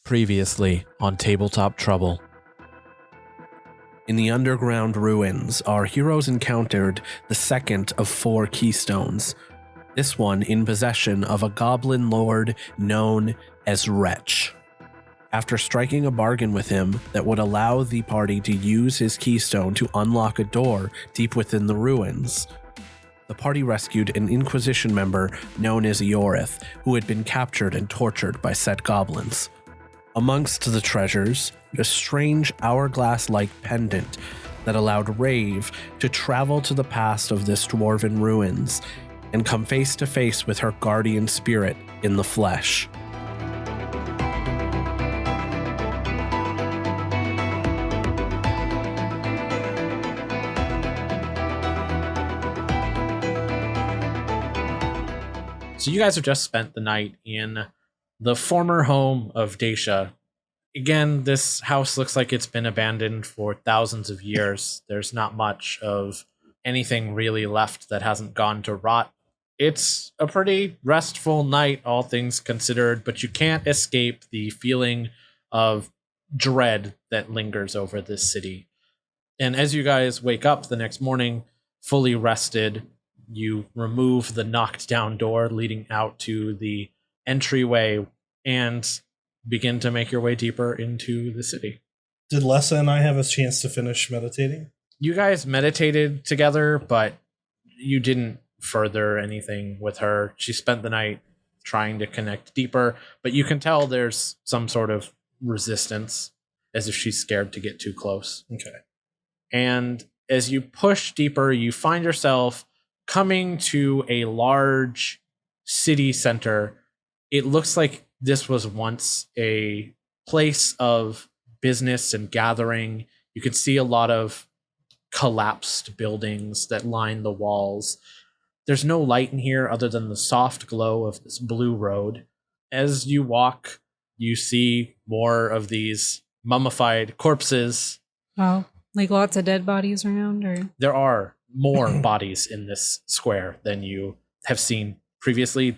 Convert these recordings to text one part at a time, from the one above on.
Previously on Tabletop Trouble. In the underground ruins, our heroes encountered the second of 4 keystones, this one in possession of a Goblin Lord known as Wretch. After striking a bargain with him that would allow the party to use his keystone to unlock a door deep within the ruins, the party rescued an Inquisition member known as Lorath, who had been captured and tortured by said goblins. Amongst the treasures, a strange hourglass-like pendant that allowed Raev to travel to the past of this dwarven ruins and come face to face with her guardian spirit in the flesh. So you guys have just spent the night in the former home of Dacia. Again, this house looks like it's been abandoned for thousands of years. There's not much of anything really left that hasn't gone to rot. It's a pretty restful night, all things considered, but you can't escape the feeling of dread that lingers over this city. And as you guys wake up the next morning, fully rested, you remove the knocked down door leading out to the entryway and begin to make your way deeper into the city. Did Lessa and I have a chance to finish meditating? You guys meditated together, but you didn't further anything with her. She spent the night trying to connect deeper, but you can tell there's some sort of resistance, as if she's scared to get too close. Okay. And as you push deeper, you find yourself coming to a large city center. It looks like this was once a place of business and gathering. You can see a lot of collapsed buildings that line the walls. There's no light in here other than the soft glow of this blue road. As you walk, you see more of these mummified corpses. Wow, like lots of dead bodies around, or? There are more bodies in this square than you have seen previously.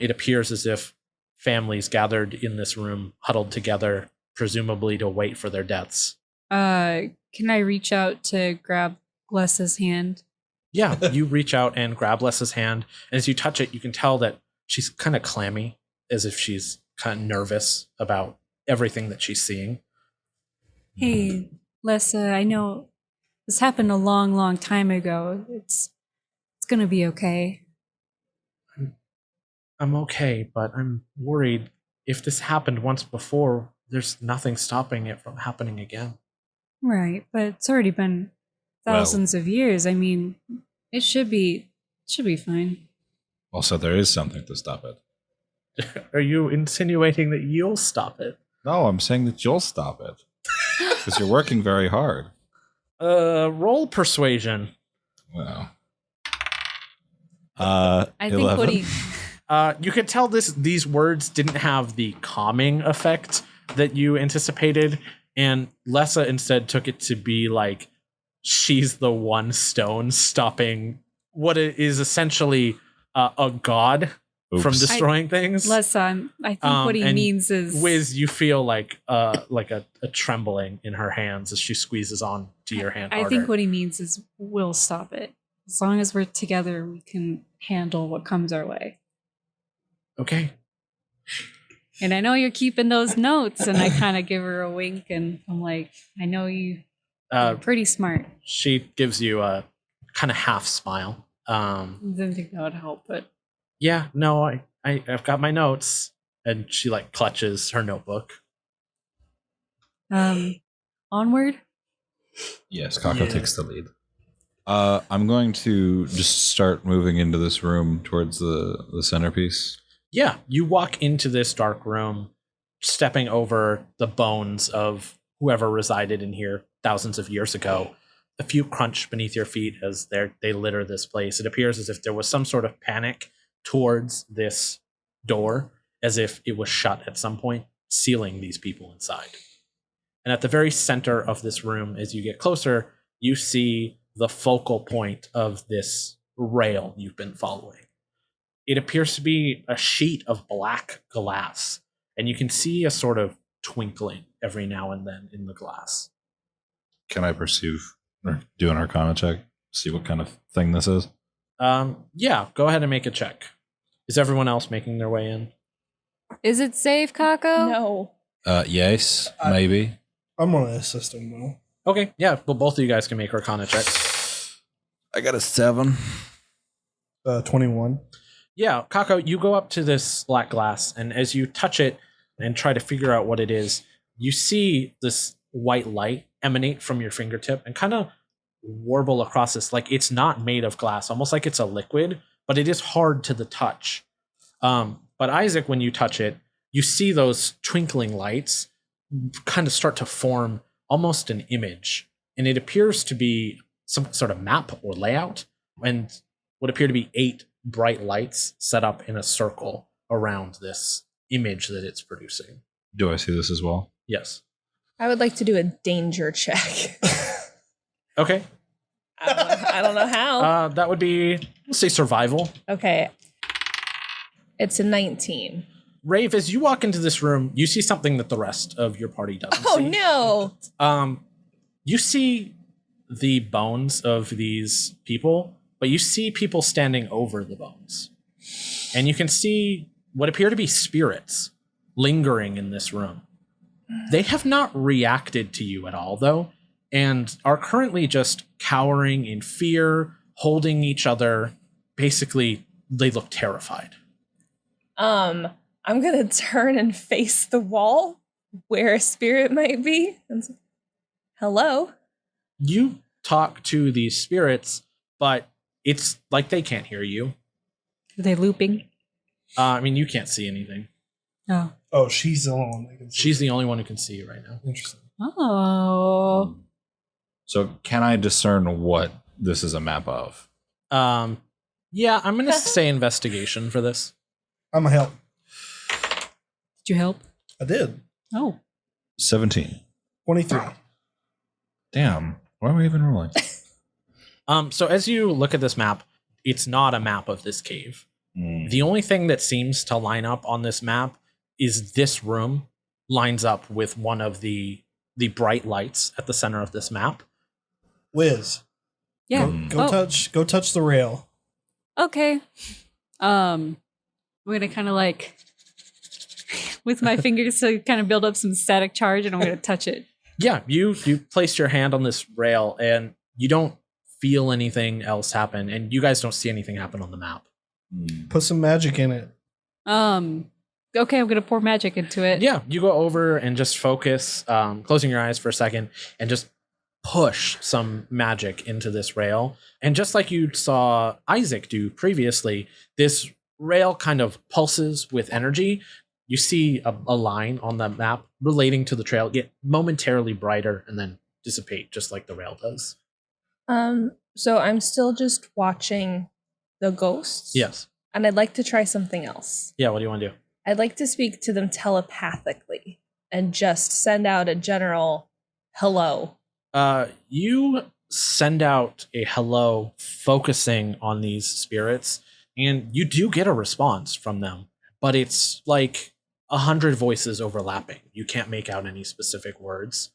It appears as if families gathered in this room, huddled together, presumably to wait for their deaths. Can I reach out to grab Lessa's hand? Yeah, you reach out and grab Lessa's hand, and as you touch it, you can tell that she's kind of clammy, as if she's kind of nervous about everything that she's seeing. Hey, Lessa, I know this happened a long, long time ago. It's gonna be okay. I'm okay, but I'm worried if this happened once before, there's nothing stopping it from happening again. Right, but it's already been thousands of years. I mean, it should be fine. Also, there is something to stop it. Are you insinuating that you'll stop it? No, I'm saying that you'll stop it. Because you're working very hard. Roll persuasion. Wow. I think 11. what he... You could tell these words didn't have the calming effect that you anticipated, and Lessa instead took it to be like she's the one stone stopping what is essentially a god from destroying things. Lessa, I think what he means is... Whizz, you feel like a trembling in her hands as she squeezes on to your hand harder. I think what he means is we'll stop it. As long as we're together, we can handle what comes our way. Okay. And I know you're keeping those notes, and I kind of give her a wink, and I'm like, I know you're pretty smart. She gives you a kind of half smile. Didn't think that would help, but... Yeah, no, I've got my notes. And she like clutches her notebook. Onward? Yes, Kako takes the lead. I'm going to just start moving into this room towards the centerpiece. Yeah, you walk into this dark room, stepping over the bones of whoever resided in here thousands of years ago. A few crunch beneath your feet as they litter this place. It appears as if there was some sort of panic towards this door, as if it was shut at some point, sealing these people inside. And at the very center of this room, as you get closer, you see the focal point of this rail you've been following. It appears to be a sheet of black glass, and you can see a sort of twinkling every now and then in the glass. Can I perceive or do an Arcana check? See what kind of thing this is? Yeah, go ahead and make a check. Is everyone else making their way in? Is it safe, Kako? No. Yes, maybe. I'm going to assist him, though. Okay, yeah, well, both of you guys can make Arcana checks. I got a 7. 21. Yeah, Kako, you go up to this black glass, and as you touch it and try to figure out what it is, you see this white light emanate from your fingertip and kind of warble across this, like it's not made of glass, almost like it's a liquid, but it is hard to the touch. But Isaac, when you touch it, you see those twinkling lights kind of start to form almost an image, and it appears to be some sort of map or layout, and would appear to be 8 bright lights set up in a circle around this image that it's producing. Do I see this as well? Yes. I would like to do a danger check. Okay. I don't know how. That would be, let's say, survival. Okay. It's a 19. Raev, as you walk into this room, you see something that the rest of your party doesn't Oh, see. no. You see the bones of these people, but you see people standing over the bones. And you can see what appear to be spirits lingering in this room. They have not reacted to you at all, though, and are currently just cowering in fear, holding each other. Basically, they look terrified. I'm going to turn and face the wall where a spirit might be. And say, hello? You talk to these spirits, but it's like they can't hear you. Are they looping? I mean, you can't see anything. Oh. Oh, she's the only one that can see. She's the only one who can see you right now. Interesting. Oh. So can I discern what this is a map of? Yeah, I'm going to say investigation for this. I'm a help. Did you help? I did. Oh. 17. 23. Damn. Why are we even rolling? So as you look at this map, it's not a map of this cave. The only thing that seems to line up on this map is this room lines up with one of the bright lights at the center of this map. Whizz. Yeah. Go touch the rail. Okay. I'm gonna kind of like with my fingers to kind of build up some static charge, and I'm gonna touch it. Yeah, you place your hand on this rail, and you don't feel anything else happen, and you guys don't see anything happen on the map. Put some magic in it. Okay, I'm gonna pour magic into it. Yeah, you go over and just focus, closing your eyes for a second, and just push some magic into this rail. And just like you saw Isaac do previously, this rail kind of pulses with energy. You see a line on the map relating to the trail get momentarily brighter and then dissipate, just like the rail does. So I'm still just watching the ghosts. Yes. And I'd like to try something else. Yeah, what do you want to do? I'd like to speak to them telepathically and just send out a general hello. You send out a hello focusing on these spirits, and you do get a response from them, but it's like 100 voices overlapping. You can't make out any specific words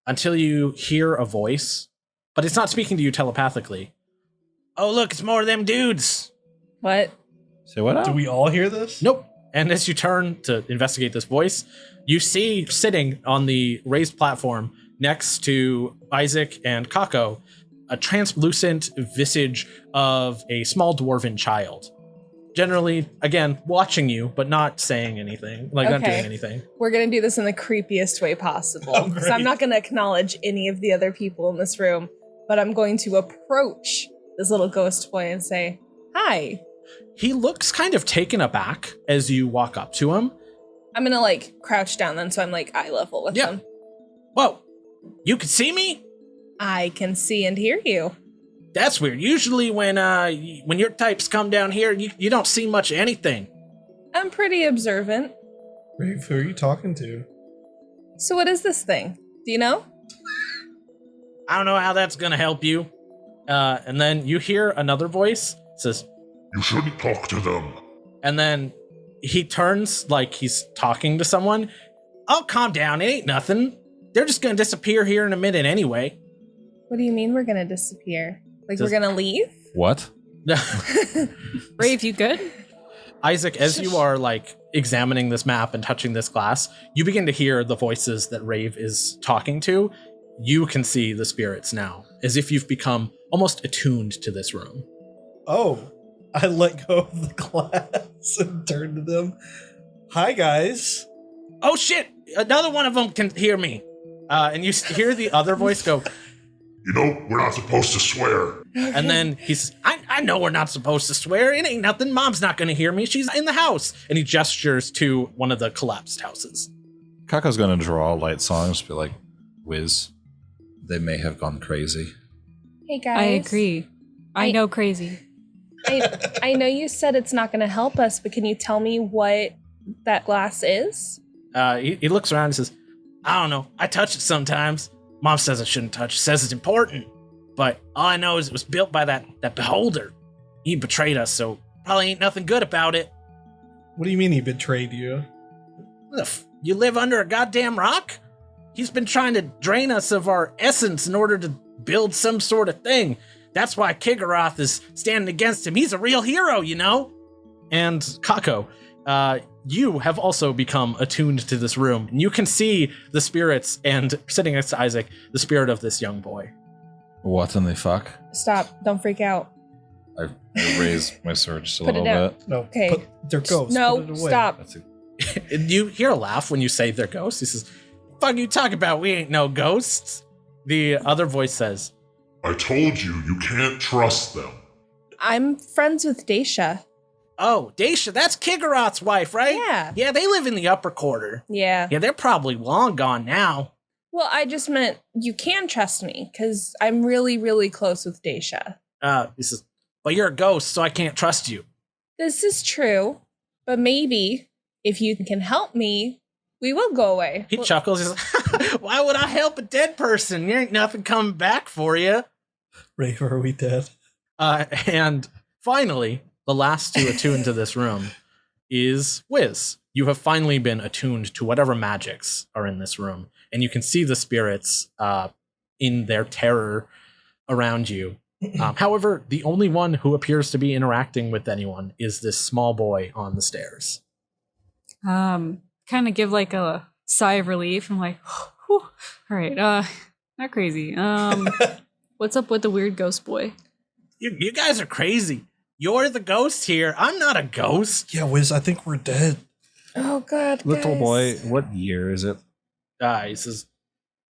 until you hear a voice, but it's not speaking to you telepathically. Oh, look, it's more of them dudes. What? Say what? Do we all hear this? Nope. And as you turn to investigate this voice, you see sitting on the raised platform next to Isaac and Kako, a translucent visage of a small dwarven child. Generally, again, watching you, but not saying anything, like not doing anything. We're going to do this in the creepiest way possible. Oh, So I'm great. not going to acknowledge any of the other people in this room, but I'm going to approach this little ghost boy and say, hi. He looks kind of taken aback as you walk up to him. I'm going to like crouch down then so I'm like eye level with them. Whoa, you can see me? I can see and hear you. That's weird. Usually when your types come down here, you don't see much of anything. I'm pretty observant. Raev, who are you talking to? So what is this thing? Do you know? I don't know how that's gonna help you. And then you hear another voice says, You shouldn't talk to them. and then he turns like he's talking to someone. Oh, calm down. It ain't nothing. They're just gonna disappear here in a minute anyway. What do you mean we're gonna disappear? Like Just- we're gonna leave? What? Raev, you good? Isaac, as you are like examining this map and touching this glass, you begin to hear the voices that Raev is talking to. You can see the spirits now, as if you've become almost attuned to this room. Oh, I let go of the glass and turned to them. Hi, guys. Oh shit! Another one of them can hear me. And you hear the other voice go, You know, we're not supposed to swear. and then he says, I know we're not supposed to swear. It ain't nothing. Mom's not gonna hear me. She's in the house. And he gestures to one of the collapsed houses. Kako's gonna draw light songs, be like, Whizz, they may have gone crazy. Hey guys. I agree. I know crazy. I know you said it's not gonna help us, but can you tell me what that glass is? He looks around and says, I don't know. I touch it sometimes. Mom says I shouldn't touch it. Says it's important. But all I know is it was built by that beholder. He betrayed us, so probably ain't nothing good about it. What do you mean he betrayed you? You live under a goddamn rock? He's been trying to drain us of our essence in order to build some sort of thing. That's why Kigoroth is standing against him. He's a real hero, you know? And Kako, you have also become attuned to this room. And you can see the spirits, and sitting next to Isaac, the spirit of this young boy. What in the fuck? Stop. Don't freak out. I raise my sword just a Put it little down. bit. No, Okay. put their ghosts. No, put it away. stop. That's a, And you hear a laugh when you say they're ghosts. He says, fuck you talking about? We ain't no ghosts. The other voice says, I told you, you can't trust them. I'm friends with Daisha. oh, Daisha, that's Kigoroth's wife, right? Yeah. Yeah, they live in the upper quarter. Yeah. Yeah, they're probably long gone now. Well, I just meant you can trust me because I'm really, really close with Daisha. He says, but you're a ghost, so I can't trust you. This is true, but maybe if you can help me, we will go away. He chuckles. He's like, why would I help a dead person? There ain't nothing coming back for you. Raev, are we dead? And finally, the last to attune to this room is Whizz. You have finally been attuned to whatever magics are in this room, and you can see the spirits in their terror around you. However, the only one who appears to be interacting with anyone is this small boy on the stairs. Kind of give like a sigh of relief. I'm like, whew. All right, not crazy. What's up with the weird ghost boy? You guys are crazy. You're the ghost here. I'm not a ghost. Yeah, Whizz, I think we're dead. Oh, God. little guys. boy, what year is it? He says,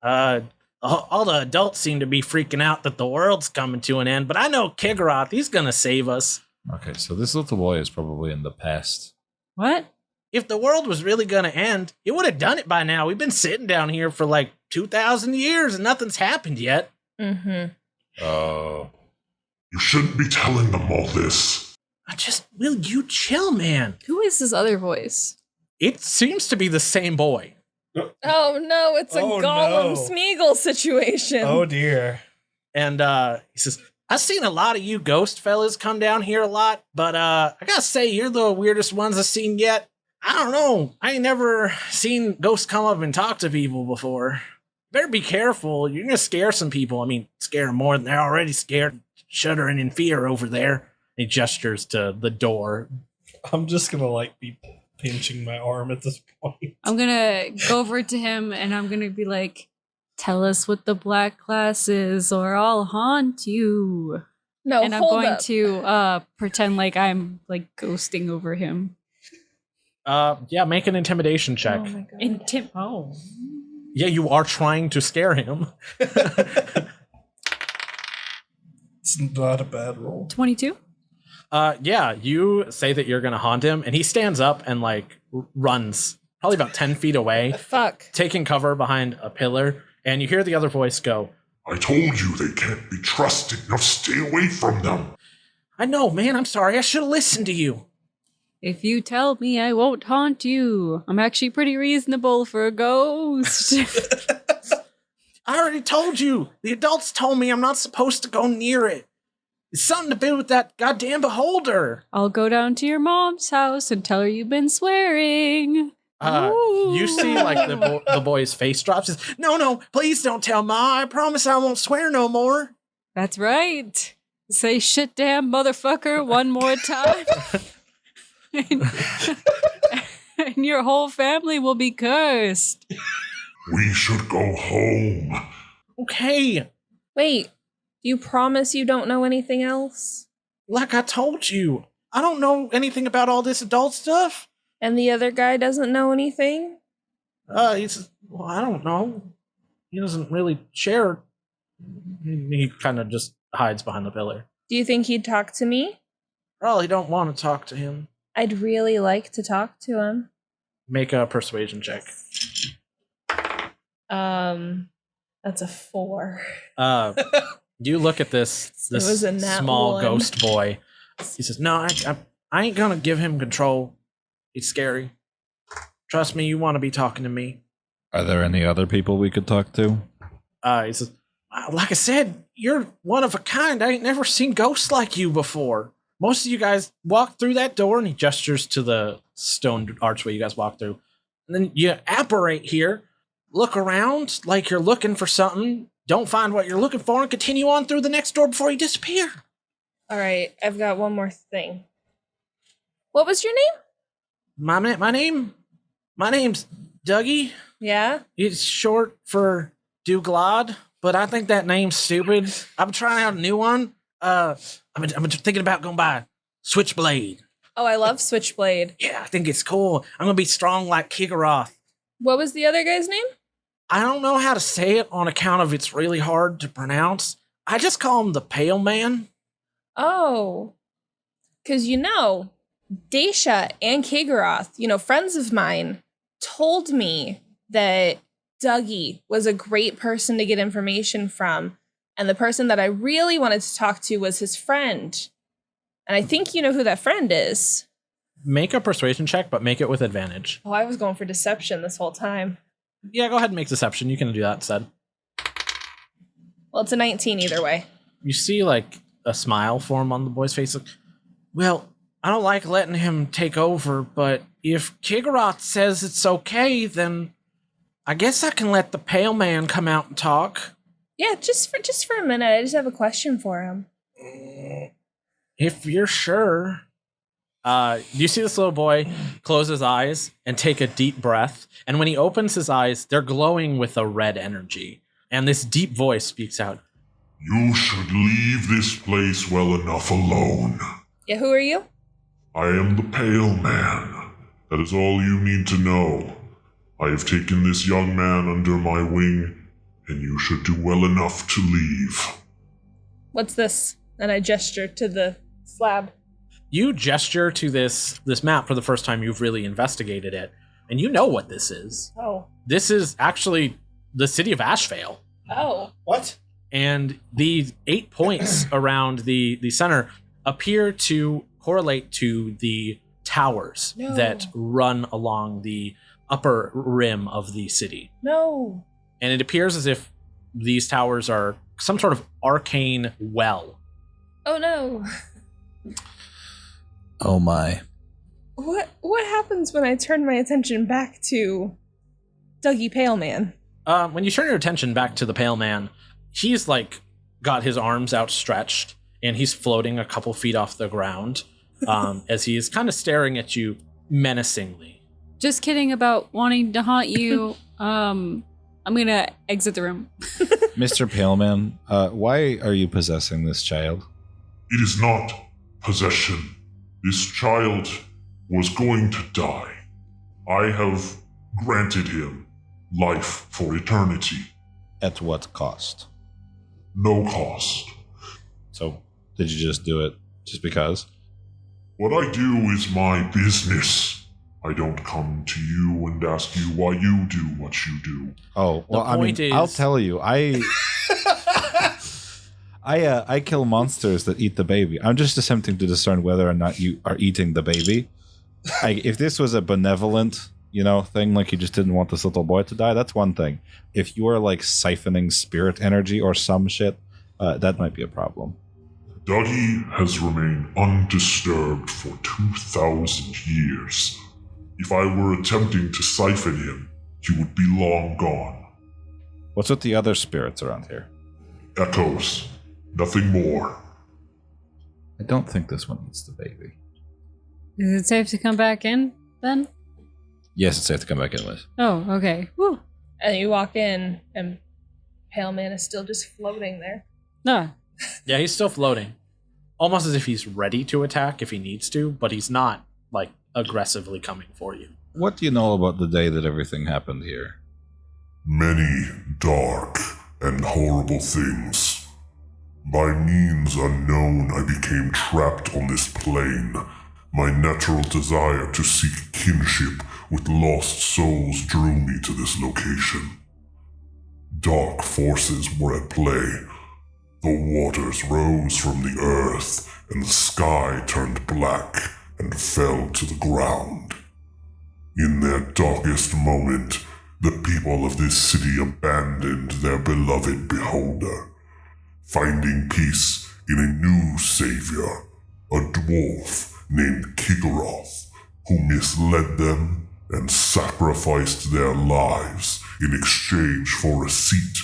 all the adults seem to be freaking out that the world's coming to an end, but I know Kigoroth, he's gonna save us. Okay, so this little boy is probably in the past. What? If the world was really gonna end, it would have done it by now. We've been sitting down here for like 2,000 years and nothing's happened yet. Mm-hmm. Oh. You shouldn't be telling them all this. Will you chill, man? Who is this other voice? It seems to be the same boy. Oh, no, it's a Oh, Gollum no. Smeagol situation. Oh, dear. And he says, I've seen a lot of you ghost fellas come down here a lot, but I gotta say, you're the weirdest ones I've seen yet. I don't know. I ain't never seen ghosts come up and talk to people before. Better be careful. You're gonna scare some people. I mean, scare them more than they're already scared, shuddering in fear over there. He gestures to the door. I'm just gonna like be pinching my arm at this point. I'm gonna go over to him and I'm gonna be like, tell us what the black glass is or I'll haunt you. No, And I'm hold going up. to pretend like I'm like ghosting over him. Yeah, make an intimidation check. Oh, my God. Oh. Yeah, you are trying to scare him. It's not a bad roll. 22? Yeah, you say that you're gonna haunt him, and he stands up and like runs probably about 10 feet away, Fuck. taking cover behind a pillar, and you hear the other voice go, I told you they can't be trusted. Now stay away from them. I know, man, I'm sorry, I should have listened to you. If you tell me I won't haunt you, I'm actually pretty reasonable for a ghost. I already told you. The adults told me I'm not supposed to go near it. It's something to do with that goddamn beholder. I'll go down to your mom's house and tell her you've been swearing. You see, like, the boy's face drops. He says, no, please don't tell Ma. I promise I won't swear no more. That's right. Say shit damn motherfucker one more time. And your whole family will be cursed. We should go home. Okay. Wait, you promise you don't know anything else? Like I told you, I don't know anything about all this adult stuff. And the other guy doesn't know anything? He says, well, I don't know. He doesn't really share. He kind of just hides behind the pillar. Do you think he'd talk to me? Probably don't want to talk to him. I'd really like to talk to him. Make a persuasion check. That's a 4. You look at this It was a nat small 1. ghost boy. He says, no, I ain't gonna give him control. He's scary. Trust me, you want to be talking to me. Are there any other people we could talk to? He says, like I said, you're one of a kind. I ain't never seen ghosts like you before. Most of you guys walk through that door, and he gestures to the stone archway you guys walk through. And then you apparate here, look around like you're looking for something, don't find what you're looking for, and continue on through the next door before you disappear. All right, I've got one more thing. What was your name? My name's Dougie. Yeah? It's short for Douglad, but I think that name's stupid. I'm trying out a new one. I'm thinking about going by Switchblade. Oh, I love Switchblade. Yeah, I think it's cool. I'm gonna be strong like Kigoroth. What was the other guy's name? I don't know how to say it on account of it's really hard to pronounce. I just call him the Pale Man. Oh. Because, Daisha and Kigoroth, friends of mine, told me that Dougie was a great person to get information from. And the person that I really wanted to talk to was his friend. And I think you know who that friend is. Make a persuasion check, but make it with advantage. Oh, I was going for deception this whole time. Yeah, go ahead and make deception. You can do that instead. Well, it's a 19 either way. You see, like, a smile form on the boy's face. Like, well, I don't like letting him take over, but if Kigoroth says it's okay, then I guess I can let the Pale Man come out and talk. Yeah, just for a minute. I just have a question for him. If you're sure. You see this little boy close his eyes and take a deep breath. And when he opens his eyes, they're glowing with a red energy. And this deep voice speaks out. You should leave this place well enough alone. Yeah, who are you? I am the Pale Man. That is all you need to know. I have taken this young man under my wing, and you should do well enough to leave. What's this? And I gesture to the slab. You gesture to this map for the first time you've really investigated it, and you know what this is. Oh. This is actually the city of Ashvale. Oh. What? And the 8 points around the center appear to correlate to the towers that run along the upper rim of the city. No. And it appears as if these towers are some sort of arcane well. Oh no. Oh my. What happens when I turn my attention back to Dougie Pale Man? When you turn your attention back to the Pale Man, he's like got his arms outstretched and he's floating a couple feet off the ground as he is kind of staring at you menacingly. Just kidding about wanting to haunt you. I'm gonna exit the room. Mr. Paleman, why are you possessing this child? It is not possession. This child was going to die. I have granted him life for eternity. At what cost? No cost. So, did you just do it just because? What I do is my business. I don't come to you and ask you why you do what you do. Oh, well, I'll tell you, I kill monsters that eat the baby. I'm just attempting to discern whether or not you are eating the baby. If this was a benevolent, thing, like you just didn't want this little boy to die, that's one thing. If you are like siphoning spirit energy or some shit, that might be a problem. Dougie has remained undisturbed for 2,000 years. If I were attempting to siphon him, he would be long gone. What's with the other spirits around here? Echoes. Nothing more. I don't think this one needs the baby. Is it safe to come back in then? Yes, it's safe to come back in, Liz. Oh, okay. Woo. And you walk in, and Pale Man is still just floating there. No. Yeah, he's still floating. Almost as if he's ready to attack if he needs to, but he's not, like, aggressively coming for you. What do you know about the day that everything happened here? Many dark and horrible things. By means unknown, I became trapped on this plane. My natural desire to seek kinship with lost souls drew me to this location. Dark forces were at play. The waters rose from the earth, and the sky turned black and fell to the ground. In their darkest moment, the people of this city abandoned their beloved beholder, finding peace in a new savior, a dwarf named Kigoroth, who misled them and sacrificed their lives in exchange for a seat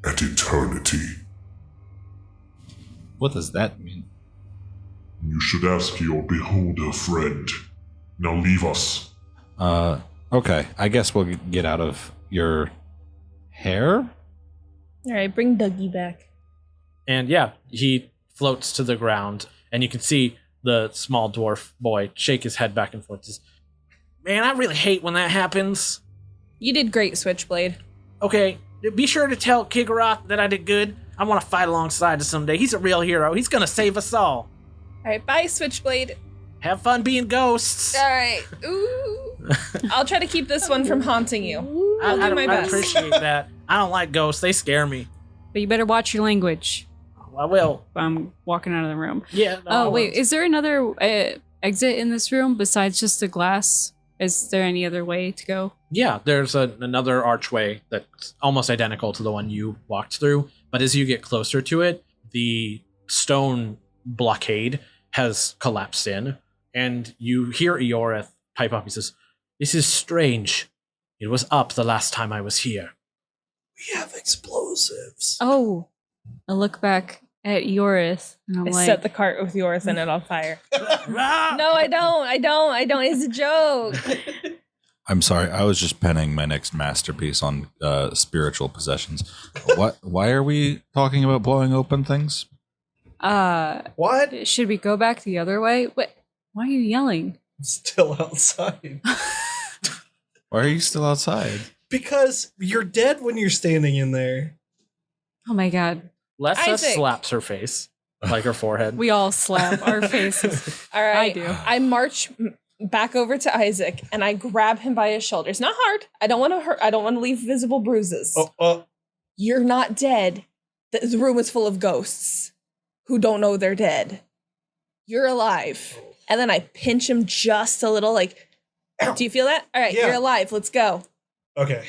at eternity. What does that mean? You should ask your beholder friend. Now leave us. Okay. I guess we'll get out of your hair? All right, bring Dougie back. And yeah, he floats to the ground, and you can see the small dwarf boy shake his head back and forth. Says, "Man, I really hate when that happens. You did great, Switchblade. Okay, be sure to tell Kigoroth that I did good. I want to fight alongside him someday. He's a real hero. He's gonna save us all. All right, bye, Switchblade. Have fun being ghosts." All right. Ooh. I'll try to keep this one from haunting you. I'll do my I best. appreciate that. I don't like ghosts. They scare me. But you better watch your language. I will. I'm walking out of the room. Yeah. No, I Oh, wait. won't. Is there another exit in this room besides just the glass? Is there any other way to go? Yeah, there's another archway that's almost identical to the one you walked through. But as you get closer to it, the stone blockade has collapsed in, and you hear Eoreth pipe up. He says, "This is strange. It was up the last time I was here." We have explosives. Oh, I look back at Yorith and I'm I like, set the cart with yours and it on fire. Ah! No, I don't. It's a joke. I'm sorry. I was just penning my next masterpiece on spiritual possessions. Why are we talking about blowing open things? What? should we go back the other way? What? Why are you yelling? I'm still outside. Why are you still outside? Because you're dead when you're standing in there. Oh my god. Lessa Isaac. slaps her face, like her forehead. We all slap our faces. All right. I do. I march back over to Isaac and I grab him by his shoulders. Not hard. I don't want to hurt. I don't want to leave visible bruises. You're not dead. The room is full of ghosts who don't know they're dead. You're alive. And then I pinch him just a little, like, do you feel that? All right, Yeah. you're alive. Let's go. Okay.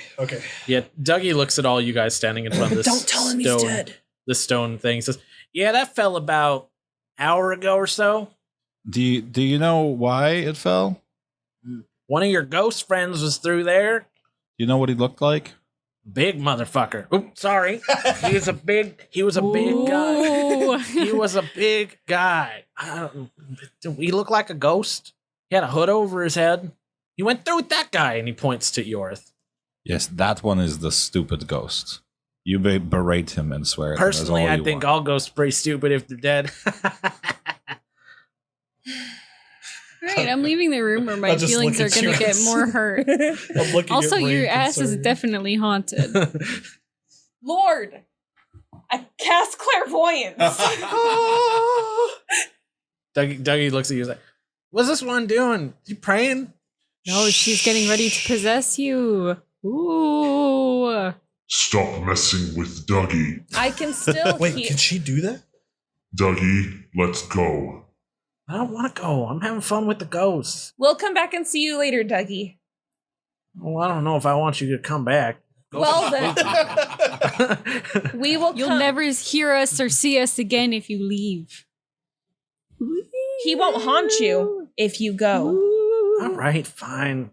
Yeah, Dougie looks at all you guys standing in front of this Don't tell him he's dead. the stone thing. Says, "Yeah, that fell about an hour ago or so. Do you know why it fell? One of your ghost friends was through there. Do you know what he looked like? Big motherfucker. Oops, sorry. He was a big guy. Ooh. He was a big guy. He looked like a ghost. He had a hood over his head. He went through with that guy," and he points to Yorith. Yes, that one is the stupid ghost. You berate him and swear at him. That's Personally, all I you think want. all ghosts are pretty stupid if they're dead. Right, I'm leaving the room or my I'll just feelings look are at going to you get as- more hurt. I'm looking Also, at your Raev ass is concerned. definitely haunted. Lord, I cast clairvoyance. Dougie looks at you and is like, "What's this one doing? You praying?" No, she's getting ready to possess you. Ooh. Stop messing with Dougie. I can still Wait, hear. can she do that? Dougie, let's go. I don't want to go. I'm having fun with the ghosts. We'll come back and see you later, Dougie. Well, I don't know if I want you to come back. Go Well then, we will. You'll come. never hear us or see us again if you leave. He won't haunt you if you go. All right, fine.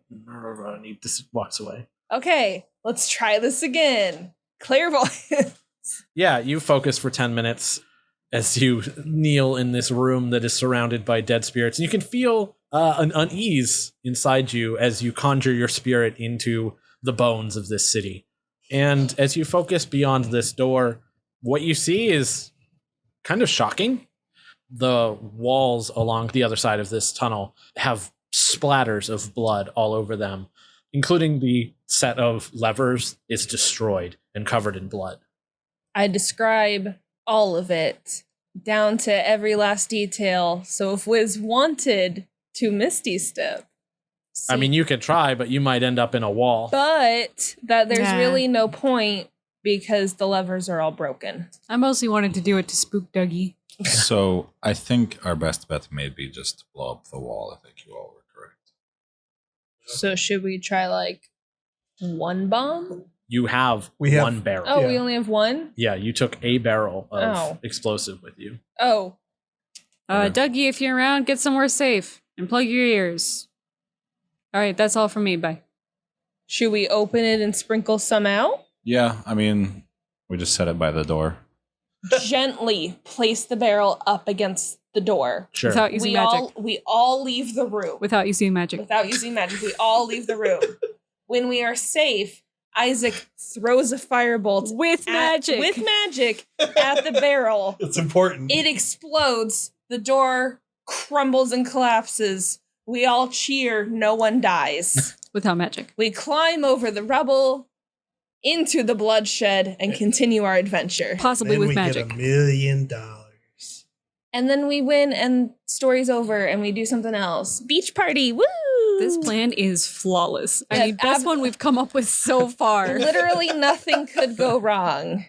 He just walks away. Okay, let's try this again. Clairvoyance. Yeah, you focus for 10 minutes as you kneel in this room that is surrounded by dead spirits. And you can feel an unease inside you as you conjure your spirit into the bones of this city. And as you focus beyond this door, what you see is kind of shocking. The walls along the other side of this tunnel have splatters of blood all over them, including the set of levers is destroyed and covered in blood. I describe all of it, down to every last detail. So if Whizz wanted to Misty Step. I mean, you can try, but you might end up in a wall. But that there's Nah. really no point because the levers are all broken. I mostly wanted to do it to spook Dougie. So I think our best bet may be just to blow up the wall. I think you all were correct. So should we try like one bomb? You have We have- one barrel. Oh, Yeah. we only have one? Yeah, you took a barrel of Oh. explosive with you. Oh, Dougie, if you're around, get somewhere safe and plug your ears. All right, that's all from me. Bye. should we open it and sprinkle some out? Yeah, I mean, we just set it by the door. Gently place the barrel up against the door. Sure. Without using magic. We all leave the room. Without using magic. Without using magic, we all leave the room. When we are safe, Isaac throws a firebolt With magic. with magic at the barrel. It's important. It explodes. The door crumbles and collapses. We all cheer. No one dies. Without magic. We climb over the rubble into the bloodshed and continue our adventure. Possibly Then with we magic. get $1 million. And then we win and story's over and we do something else. Beach party. Woo! This plan is flawless. I Yeah, mean, best one we've come up with so far. Literally nothing could go wrong.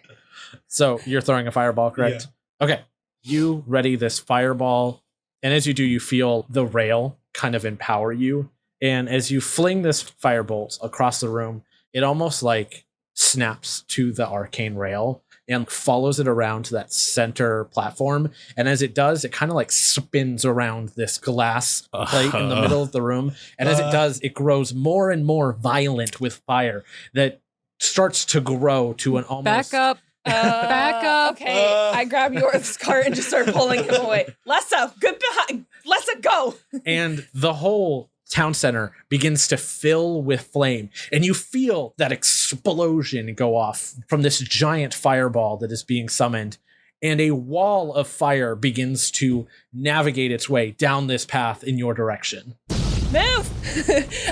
So you're throwing a fireball, correct? Okay. You ready this fireball, and as you do, you feel the rail kind of empower you. And as you fling this firebolt across the room, it almost like snaps to the arcane rail and follows it around to that center platform. And as it does, it kind of like spins around this glass plate in the middle of the room. And as it does, it grows more and more violent with fire that starts to grow to an almost... Back up. Back up. Okay, I grab Yorth's cart and just start pulling him away. Lessa, good behind. Lessa, go. And the whole town center begins to fill with flame, and you feel that explosion go off from this giant fireball that is being summoned, and a wall of fire begins to navigate its way down this path in your direction. Move.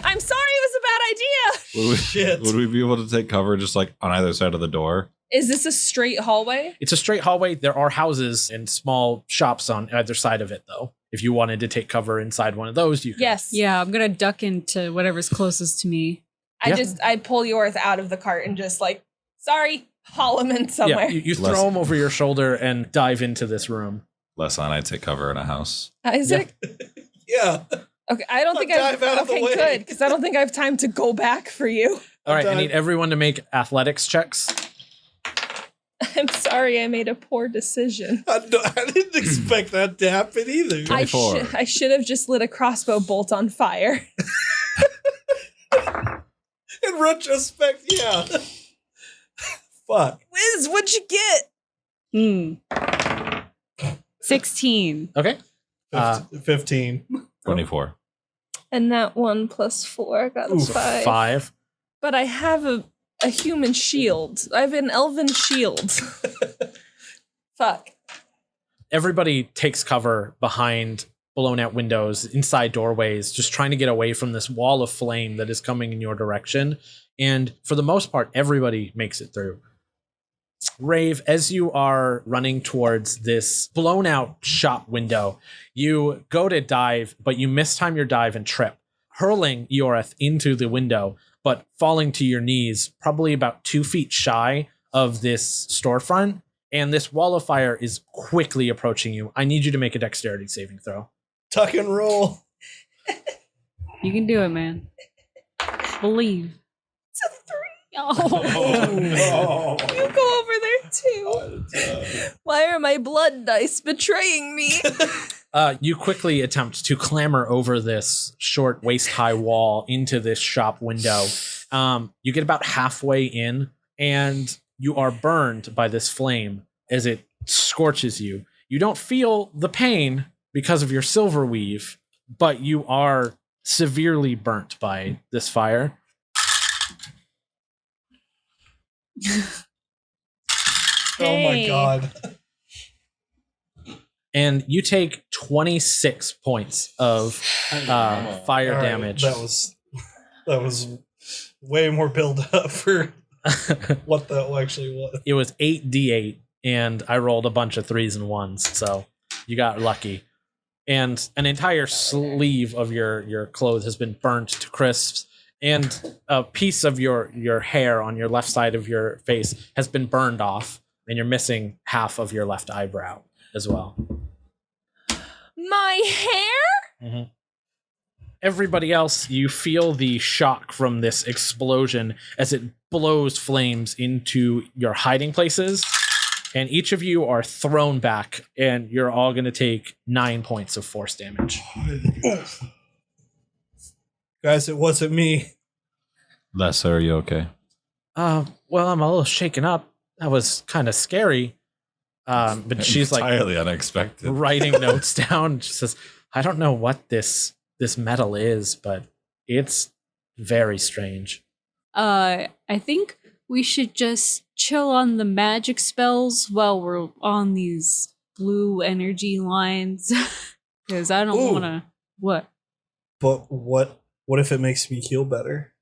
I'm sorry, it was a bad idea. Shit. Would we be able to take cover just like on either side of the door? Is this a straight hallway? It's a straight hallway. There are houses and small shops on either side of it, though. If you wanted to take cover inside one of those, you could. Yes. Yeah, I'm gonna duck into whatever's closest to me. I pull Yorth out of the cart and just like, sorry, haul him in somewhere. Yeah, you Less- throw him over your shoulder and dive into this room. Less on, I'd take cover in a house. Isaac? Yeah. Okay, I don't think Dive out of the okay, way. good, because I don't think I have time to go back for you. All right, I done. need everyone to make athletics checks. I'm sorry, I made a poor decision. I didn't expect that to happen either. 24. I should have just lit a crossbow bolt on fire. In retrospect, yeah. Fuck. Whizz, what'd you get? 16. Okay. 15. 24. And that 1 + 4, I got a Oof, 5. 5. But I have a human shield. I have an elven shield. Fuck. Everybody takes cover behind blown out windows, inside doorways, just trying to get away from this wall of flame that is coming in your direction. And for the most part, everybody makes it through. Raev, as you are running towards this blown out shop window, you go to dive, but you mistime your dive and trip, hurling Eoreth into the window, but falling to your knees, probably about 2 feet shy of this storefront. And this wall of fire is quickly approaching you. I need you to make a dexterity saving throw. Tuck and roll. You can do it, man. Believe. It's a 3. Oh. You go over there too. Why are my blood dice betraying me? You quickly attempt to clamber over this short waist-high wall into this shop window. You get about halfway in, and you are burned by this flame as it scorches you. You don't feel the pain because of your silver weave, but you are severely burnt by this fire. Oh my god. And you take 26 points of fire All right, damage. That was way more build up for what that actually was. It was 8d8, and I rolled a bunch of 3s and 1s, so you got lucky. And an entire sleeve of your clothes has been burnt to crisps, and a piece of your hair on your left side of your face has been burned off, and you're missing half of your left eyebrow as well. My hair? Mm-hmm. Everybody else, you feel the shock from this explosion as it blows flames into your hiding places, and each of you are thrown back, and you're all going to take 9 points of force damage. Guys, it wasn't me. Lesser, are you okay? Well, I'm a little shaken up. That was kind of scary. But she's like entirely unexpected. writing notes down. She says, I don't know what this metal is, but it's very strange. I think we should just chill on the magic spells while we're on these blue energy lines. Because I don't want to... What? But what if it makes me heal better?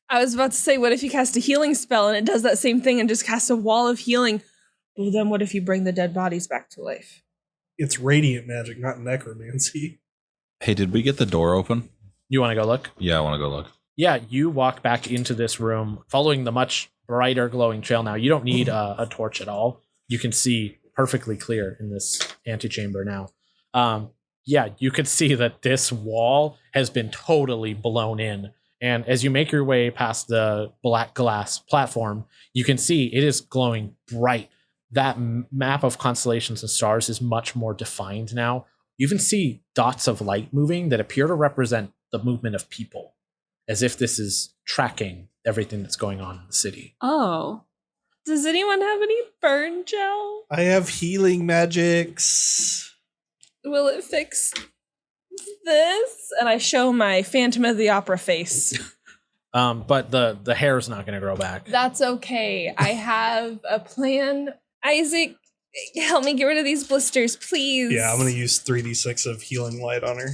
I was about to say, what if you cast a healing spell and it does that same thing and just casts a wall of healing? Well, then what if you bring the dead bodies back to life? It's radiant magic, not necromancy. Hey, did we get the door open? You want to go look? Yeah, I want to go look. Yeah, you walk back into this room, following the much brighter glowing trail now. You don't need a torch at all. You can see perfectly clear in this antechamber now. Yeah, you can see that this wall has been totally blown in. And as you make your way past the black glass platform, you can see it is glowing bright. That map of constellations and stars is much more defined now. You even see dots of light moving that appear to represent the movement of people, as if this is tracking everything that's going on in the city. Oh. Does anyone have any burn gel? I have healing magics. Will it fix this? And I show my Phantom of the Opera face. But the hair is not going to grow back. That's okay. I have a plan. Isaac, help me get rid of these blisters, please. Yeah, I'm going to use 3d6 of healing light on her.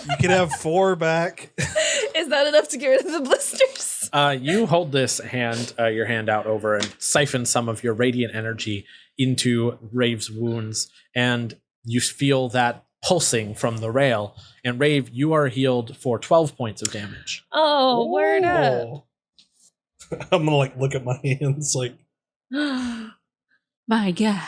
You can have 4 back. Is that enough to get rid of the blisters? You hold this your hand out over and siphon some of your radiant energy into Raev's wounds, and you feel that pulsing from the rail. And Raev, you are healed for 12 points of damage. Oh, word up. I'm gonna look at my hands My God.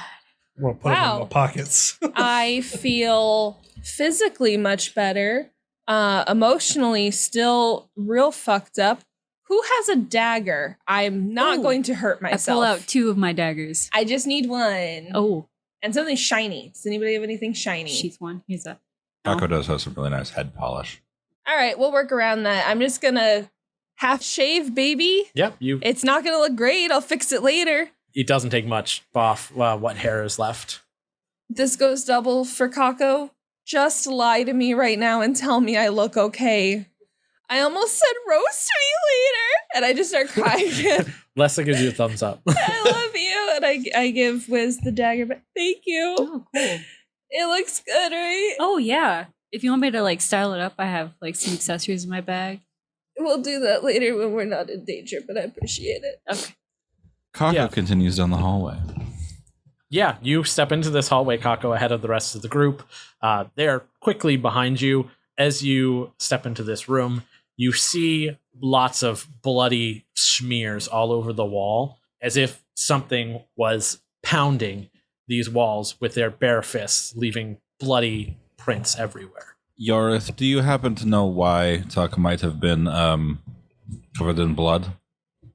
I'm gonna put them in my pockets. I feel physically much better. Emotionally still real fucked up. Who has a dagger? I'm not going to hurt myself. I pull out 2 of my daggers. I just need one. Oh. And something shiny. Does anybody have anything shiny? Sheath one. Here's that. Kako does have some really nice head polish. All right, we'll work around that. I'm just gonna half shave, baby. Yep, It's not gonna look great. I'll fix it later. it doesn't take much off what hair is left. This goes double for Kako. Just lie to me right now and tell me I look okay. I almost said roast me later, and I just start crying again. Lessa gives you a thumbs up. I love you, and I give Whizz the dagger, but thank you. Oh, cool. It looks good, right? Oh, yeah. If you want me to style it up, I have some accessories in my bag. We'll do that later when we're not in danger, but I appreciate it. Okay. Kako continues down the hallway. Yeah, you step into this hallway, Kako, ahead of the rest of the group. They're quickly behind you. As you step into this room, you see lots of bloody smears all over the wall, as if something was pounding these walls with their bare fists, leaving bloody prints everywhere. Yorith, do you happen to know why Tuck might have been covered in blood?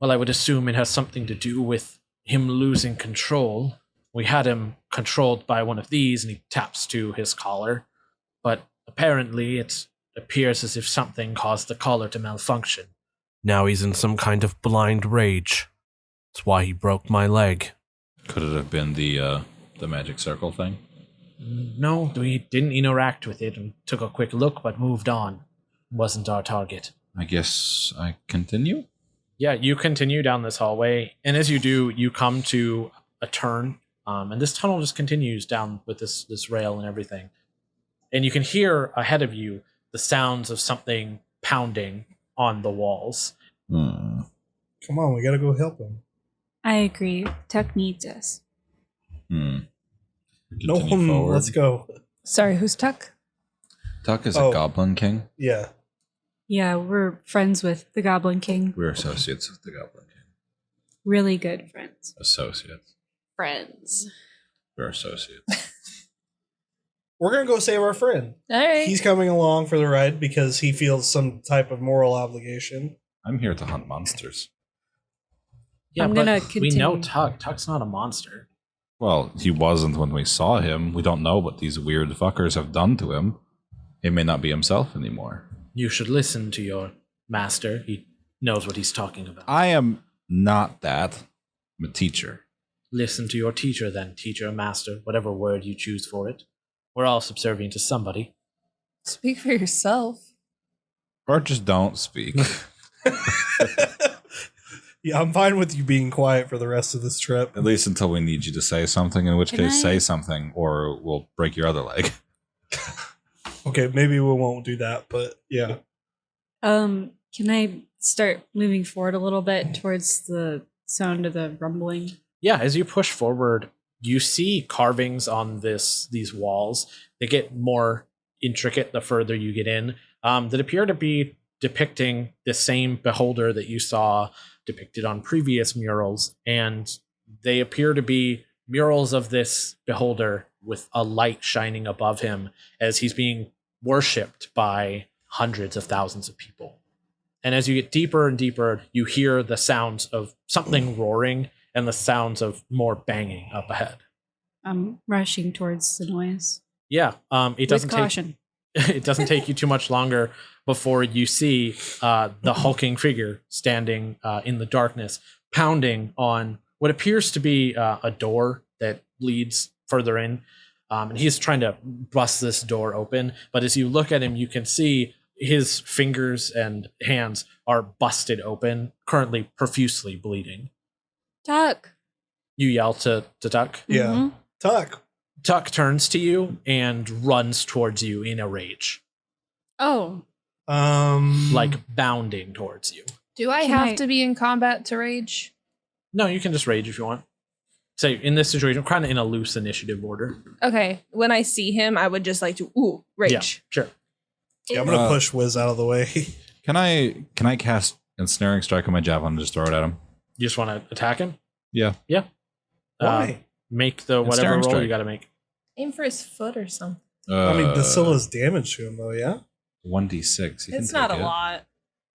Well, I would assume it has something to do with him losing control. We had him controlled by one of these, and he taps to his collar. But apparently it appears as if something caused the collar to malfunction. Now he's in some kind of blind rage. That's why he broke my leg. Could it have been the magic circle thing? No, we didn't interact with it and took a quick look, but moved on. Wasn't our target. I guess I continue? Yeah, you continue down this hallway, and as you do, you come to a turn, and this tunnel just continues down with this rail and everything. And you can hear ahead of you the sounds of something pounding on the walls. Come on, we gotta go help him. I agree. Tuck needs us. No one, let's go. Sorry, who's Tuck? Tuck is Oh. a goblin king. Yeah. Yeah, we're friends with the Goblin King. We're associates with the goblin king. Really good friends. Associates. Friends. We're associates. We're gonna go save our friend. All right. He's coming along for the ride because he feels some type of moral obligation. I'm here to hunt monsters. Yeah, I'm but gonna we know continue. Tuck. Tuck's not a monster. Well, he wasn't when we saw him. We don't know what these weird fuckers have done to him. He may not be himself anymore. You should listen to your master. He knows what he's talking about. I am not that. I'm a teacher. Listen to your teacher then, teacher, master, whatever word you choose for it. We're all subservient to somebody. Speak for yourself. Or just don't speak. Yeah, I'm fine with you being quiet for the rest of this trip. At least until we need you to say something, in which Can case I- say something or we'll break your other leg. Okay, maybe we won't do that, but yeah. Can I start moving forward a little bit towards the sound of the rumbling? Yeah, as you push forward, you see carvings on these walls. They get more intricate the further you get in, that appear to be depicting the same beholder that you saw depicted on previous murals, and they appear to be murals of this beholder with a light shining above him as he's being worshipped by hundreds of thousands of people. And as you get deeper and deeper, you hear the sounds of something roaring and the sounds of more banging up ahead. I'm rushing towards the noise. Yeah, it With doesn't caution. it doesn't take you too much longer before you see the hulking figure standing in the darkness, pounding on what appears to be a door that leads further in. And he's trying to bust this door open. But as you look at him, you can see his fingers and hands are busted open, currently profusely bleeding. Tuck. You yell to Tuck. Yeah. Mhm. Tuck. Tuck turns to you and runs towards you in a rage, Oh, like bounding towards you. Do I Can have I- to be in combat to rage? No, you can just rage if you want. Say in this situation, kind of in a loose initiative order. Okay. When I see him, I would just like to rage. Yeah, sure. Yeah, I'm gonna push Whizz out of the way. Can I cast Ensnaring Strike on my javelin and just throw it at him? You just want to attack him? Yeah. Yeah. Why? Make the whatever Ensnaring roll strike. you got to make. Aim for his foot or something. I mean, this still does damage to him, though, yeah? 1d6. You can It's not a take it. lot.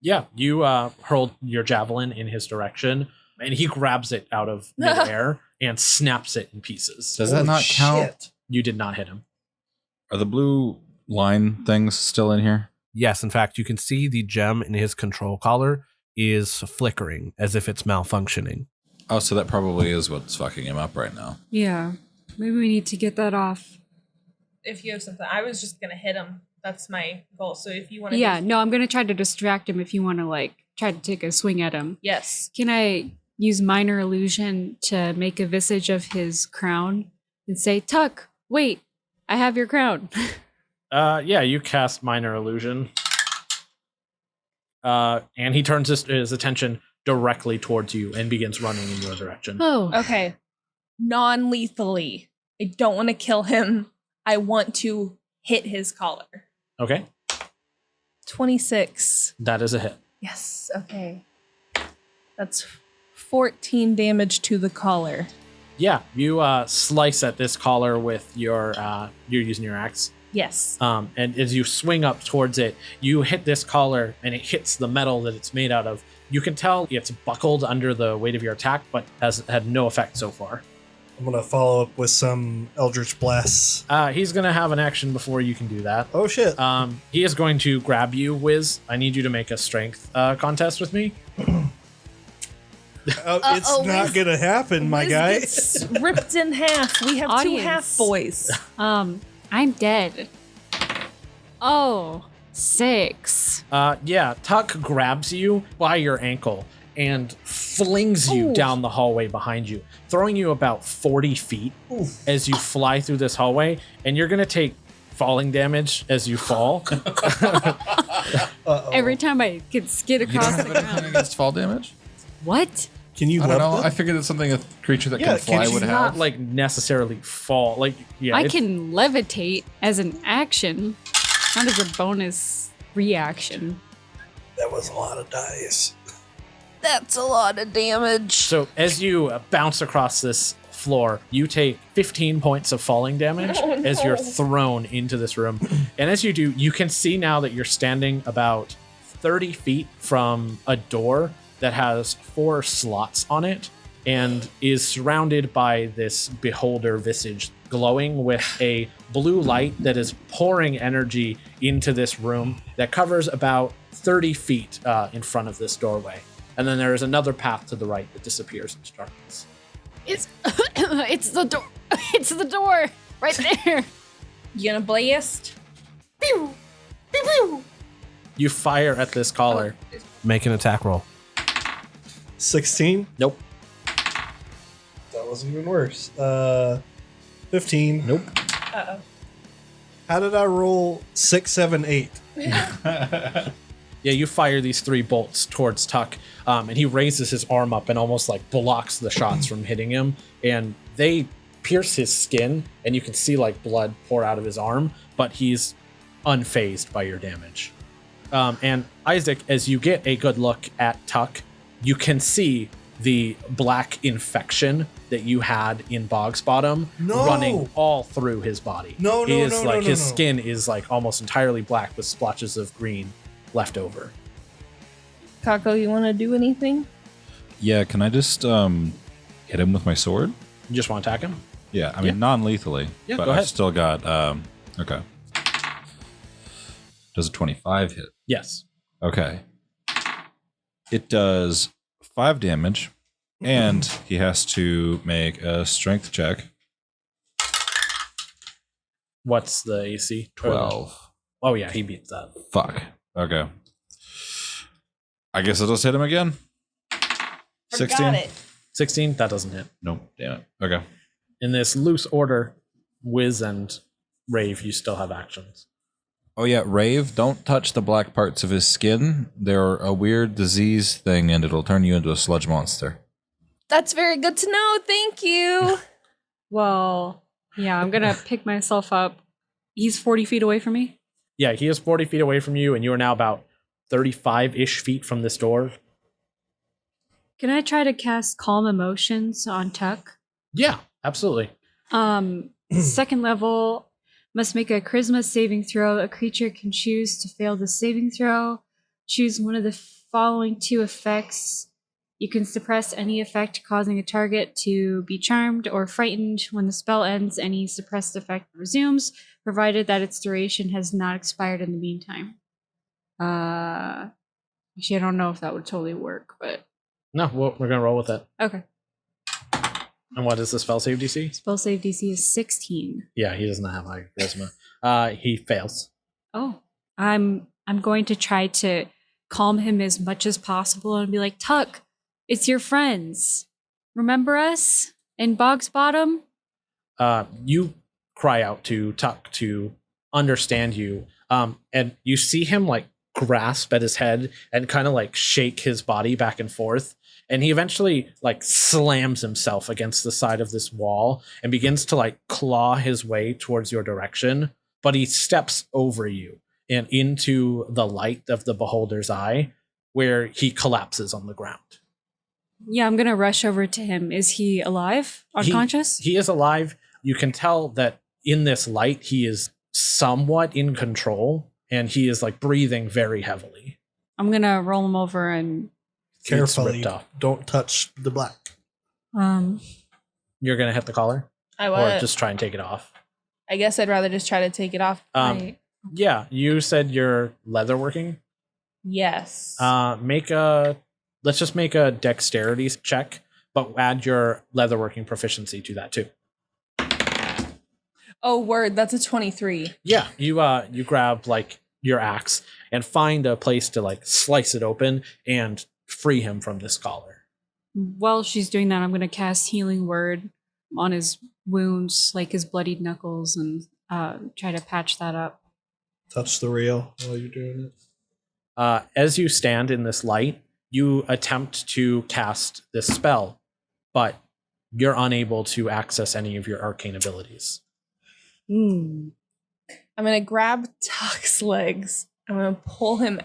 Yeah, you hurled your javelin in his direction, and he grabs it out of midair and snaps it in pieces. Does that Holy not count? shit. You did not hit him. Are the blue line things still in here? Yes, in fact, you can see the gem in his control collar is flickering as if it's malfunctioning. Oh, so that probably is what's fucking him up right now. yeah. Maybe we need to get that off. If you have something, I was just gonna hit him. That's my goal. So if you want to, Yeah, no, I'm going to try to distract him if you want to, try to take a swing at him. yes. Can I use minor illusion to make a visage of his crown and say, Tuck, wait, I have your crown. Yeah, you cast Minor Illusion. And he turns his attention directly towards you and begins running in your direction. Oh, Okay. Non-lethally. I don't want to kill him. I want to hit his collar. Okay, 26. that is a hit. Yes. Okay. That's 14 damage to the collar. Yeah, you slice at this collar with your you're using your axe. Yes. And as you swing up towards it, you hit this collar and it hits the metal that it's made out of, You can tell it's buckled under the weight of your attack, but has had no effect so far. I'm gonna follow up with some Eldritch Blasts. He's going to have an action before you can do that. Oh shit. He is going to grab you, Whizz. I need you to make a strength contest with me. It's not gonna happen, my Whizz guy. gets ripped in half. We have Audience. 2 half boys. I'm dead. Oh, 6. Yeah, Tuck grabs you by your ankle and flings you Ooh. down the hallway behind you, throwing you about 40 feet as you fly through this hallway, and you're going to take falling damage as you fall. Every time I can skid You don't across the have anything ground. against fall damage? What? Can you I don't level know. them? I figured it's something a creature that Yeah, can fly can would you have. Not like necessarily fall. Like, yeah, I it's- can levitate as an action, not as a bonus reaction. That was a lot of dice. That's a lot of damage. So as you bounce across this floor, you take 15 points of falling damage Oh, as you're no. thrown into this room. And as you do, you can see now that you're standing about 30 feet from a door that has 4 slots on it and is surrounded by this beholder visage glowing with a blue light that is pouring energy into this room that covers about 30 feet in front of this doorway. And then there is another path to the right that disappears into darkness. It's it's the door. It's the door right there. You gonna blast? Pew! Pew, pew. You fire at this collar. Make an attack roll. 16. Nope. That was even worse. 15. Nope. Uh-oh. How did I roll 6, 7, 8? Yeah, you fire these 3 bolts towards Tuck, and he raises his arm up and almost like blocks the shots from hitting him. And they pierce his skin, and you can see like blood pour out of his arm, but he's unfazed by your damage. And Isaac, as you get a good look at Tuck, you can see the black infection that you had in Bog's Bottom No! running all through his body. No, He no, is no, like no, his no. skin is like almost entirely black with splotches of green left over. Kako, you wanna do anything? Yeah, can I just hit him with my sword? You just want to attack him? Yeah, I mean non-lethally, Yeah, but go I ahead. still got okay. Does a 25 hit? Yes. Okay. It does 5 damage, and he has to make a strength check. What's the AC? 12. Oh yeah, he beats that. Fuck. Okay. I guess I'll just hit him again. 16. Forgot it. 16? That doesn't hit. Nope. Damn it. Okay. In this loose order, Whizz and Raev, you still have actions. Oh yeah, Raev, don't touch the black parts of his skin. They're a weird disease thing, and it'll turn you into a sludge monster. That's very good to know. Thank you. Well, yeah, I'm gonna pick myself up. He's 40 feet away from me. Yeah, he is 40 feet away from you, and you are now about 35-ish feet from this door. Can I try to cast Calm Emotions on Tuck? Yeah, absolutely. Second level, must make a charisma saving throw. A creature can choose to fail the saving throw. Choose one of the following 2 effects. You can suppress any effect causing a target to be charmed or frightened. When the spell ends, any suppressed effect resumes, provided that its duration has not expired in the meantime. Actually, I don't know if that would totally work, but No, we're going to roll with it. okay. And what is the spell save DC? Spell save DC is 16. Yeah, he doesn't have high charisma. He fails. Oh, I'm going to try to calm him as much as possible and be like, Tuck, it's your friends. Remember us in Bog's Bottom? You cry out to Tuck to understand you, and you see him like grasp at his head and kind of like shake his body back and forth. And he eventually like slams himself against the side of this wall and begins to like claw his way towards your direction. But he steps over you and into the light of the beholder's eye, where he collapses on the ground. Yeah, I'm going to rush over to him. Is he alive? Unconscious? He is alive. You can tell that in this light, he is somewhat in control, and he is like breathing very heavily. I'm going to roll him over and Carefully, ripped off. don't touch the black. You're gonna hit the collar, I or want. just try and take it off. I guess I'd rather just try to take it off. Right. Yeah, you said you're leatherworking. Yes. Let's just make a dexterity check, but add your leatherworking proficiency to that too. Oh, word. That's a 23. Yeah, you grab like your axe and find a place to like slice it open and free him from this collar. While she's doing that, I'm going to cast Healing Word on his wounds, like his bloodied knuckles, and try to patch that up. Touch the rail while you're doing it. As you stand in this light, you attempt to cast this spell, but you're unable to access any of your arcane abilities. I'm going to grab Tuck's legs. I'm going to pull him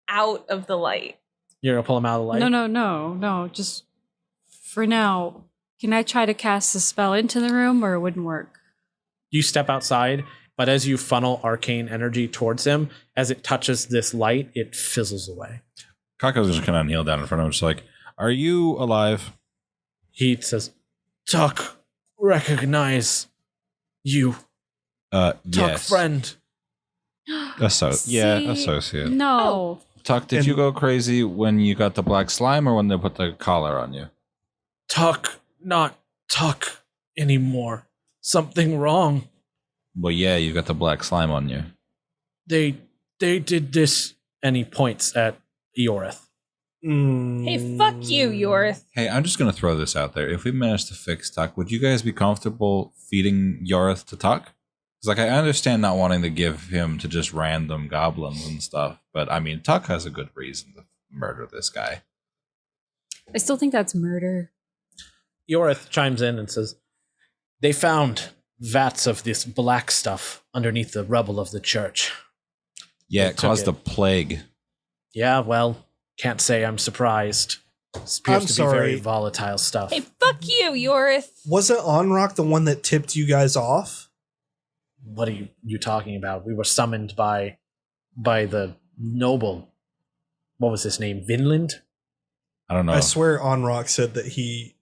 out of the light. You're gonna pull him out of the light? No. Just for now, can I try to cast the spell into the room, or it wouldn't work? You step outside, but as you funnel arcane energy towards him, as it touches this light, it fizzles away. Kako's just kind of kneel down in front of him, just like, "Are you alive?" He says, Tuck, recognize you. Tuck, Yes. friend. See? Associate. No. Tuck, did you go crazy when you got the black slime, or when they put the collar on you? Tuck, not Tuck anymore. Something wrong. Well, yeah, you got the black slime on you. They did this. And he points at Eorith. Hey, fuck you, Yorth. Hey, I'm just gonna throw this out there. If we manage to fix Tuck, would you guys be comfortable feeding Yorith to Tuck? It's like, I understand not wanting to give him to just random goblins and stuff, but I mean, Tuck has a good reason to murder this guy. I still think that's murder. Eorith chimes in and says, they found vats of this black stuff underneath the rubble of the church. Yeah, They it took caused it. a plague. Yeah, well, can't say I'm surprised. This I'm appears to be sorry. very volatile stuff. Hey, fuck you, Yorth. Wasn't Onrock the one that tipped you guys off? What are you talking about? We were summoned by the noble. What was his name? Vinland? I don't know. I swear Onrock said that he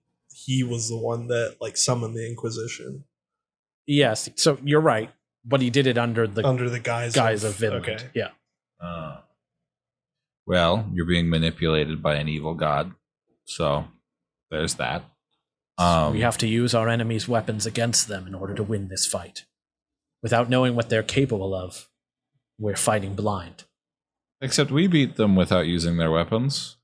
was the one that like summoned the Inquisition Yes. So you're right, but he did it under the guise of Vinland. Okay. Yeah. Well, you're being manipulated by an evil god, so there's that. We have to use our enemy's weapons against them in order to win this fight. Without knowing what they're capable of, we're fighting blind. Except we beat them without using their weapons.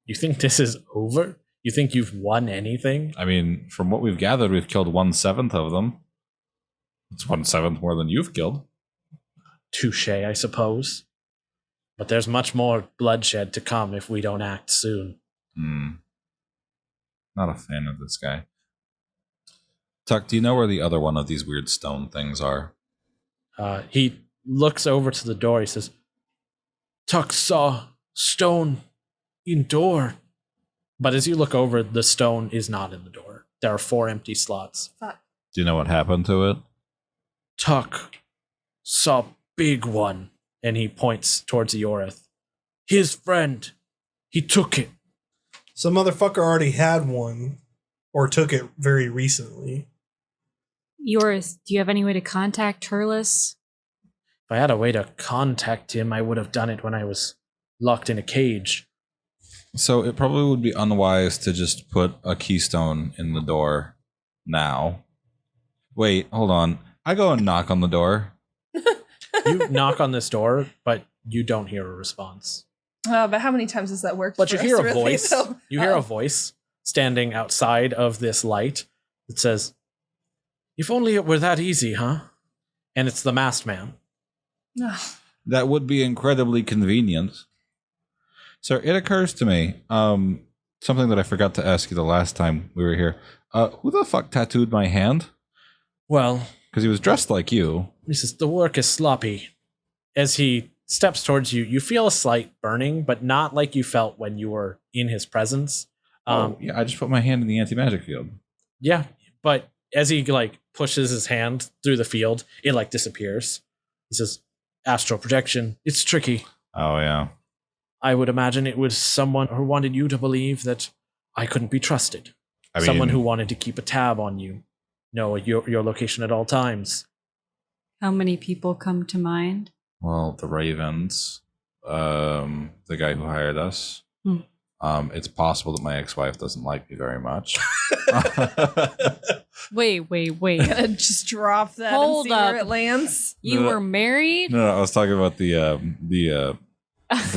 You think this is over? You think you've won anything? I mean, from what we've gathered, we've killed 1/7 of them. It's 1/7 more than you've killed. Touche, I suppose. But there's much more bloodshed to come if we don't act soon. Not a fan of this guy. Tuck, do you know where the other one of these weird stone things are? He looks over to the door. He says, Tuck saw stone in door. But as you look over, the stone is not in the door. There are 4 empty slots. Fuck. Do you know what happened to it? Tuck saw big one. And he points towards Eorith. His friend. He took it. Some motherfucker already had one or took it very recently. Yoris, do you have any way to contact Turles? If I had a way to contact him, I would have done it when I was locked in a cage. So it probably would be unwise to just put a keystone in the door now. Wait, hold on. I go and knock on the door. You knock on this door, but you don't hear a response. But how many times has that worked? But for you us, hear a really, voice. though? You hear a voice standing outside of this light that says, if only it were that easy, huh? And it's the masked man. That would be incredibly convenient. So it occurs to me, something that I forgot to ask you the last time we were here. Who the fuck tattooed my hand? Well, Because he was dressed like you. he says, the work is sloppy. As he steps towards you, you feel a slight burning, but not like you felt when you were in his presence. Yeah, I just put my hand in the anti-magic field. Yeah, but as he like pushes his hand through the field, it like disappears. He says, astral projection, it's tricky. Oh, yeah. I would imagine it was someone who wanted you to believe that I couldn't be trusted. I Someone mean, who wanted to keep a tab on you, know your location at all times. How many people come to mind? well, the Ravens, the guy who hired us. Hmm. It's possible that my ex-wife doesn't like me very much. Wait. Gonna just drop that Hold and see where up. it lands. You No. were married? No, I was talking about the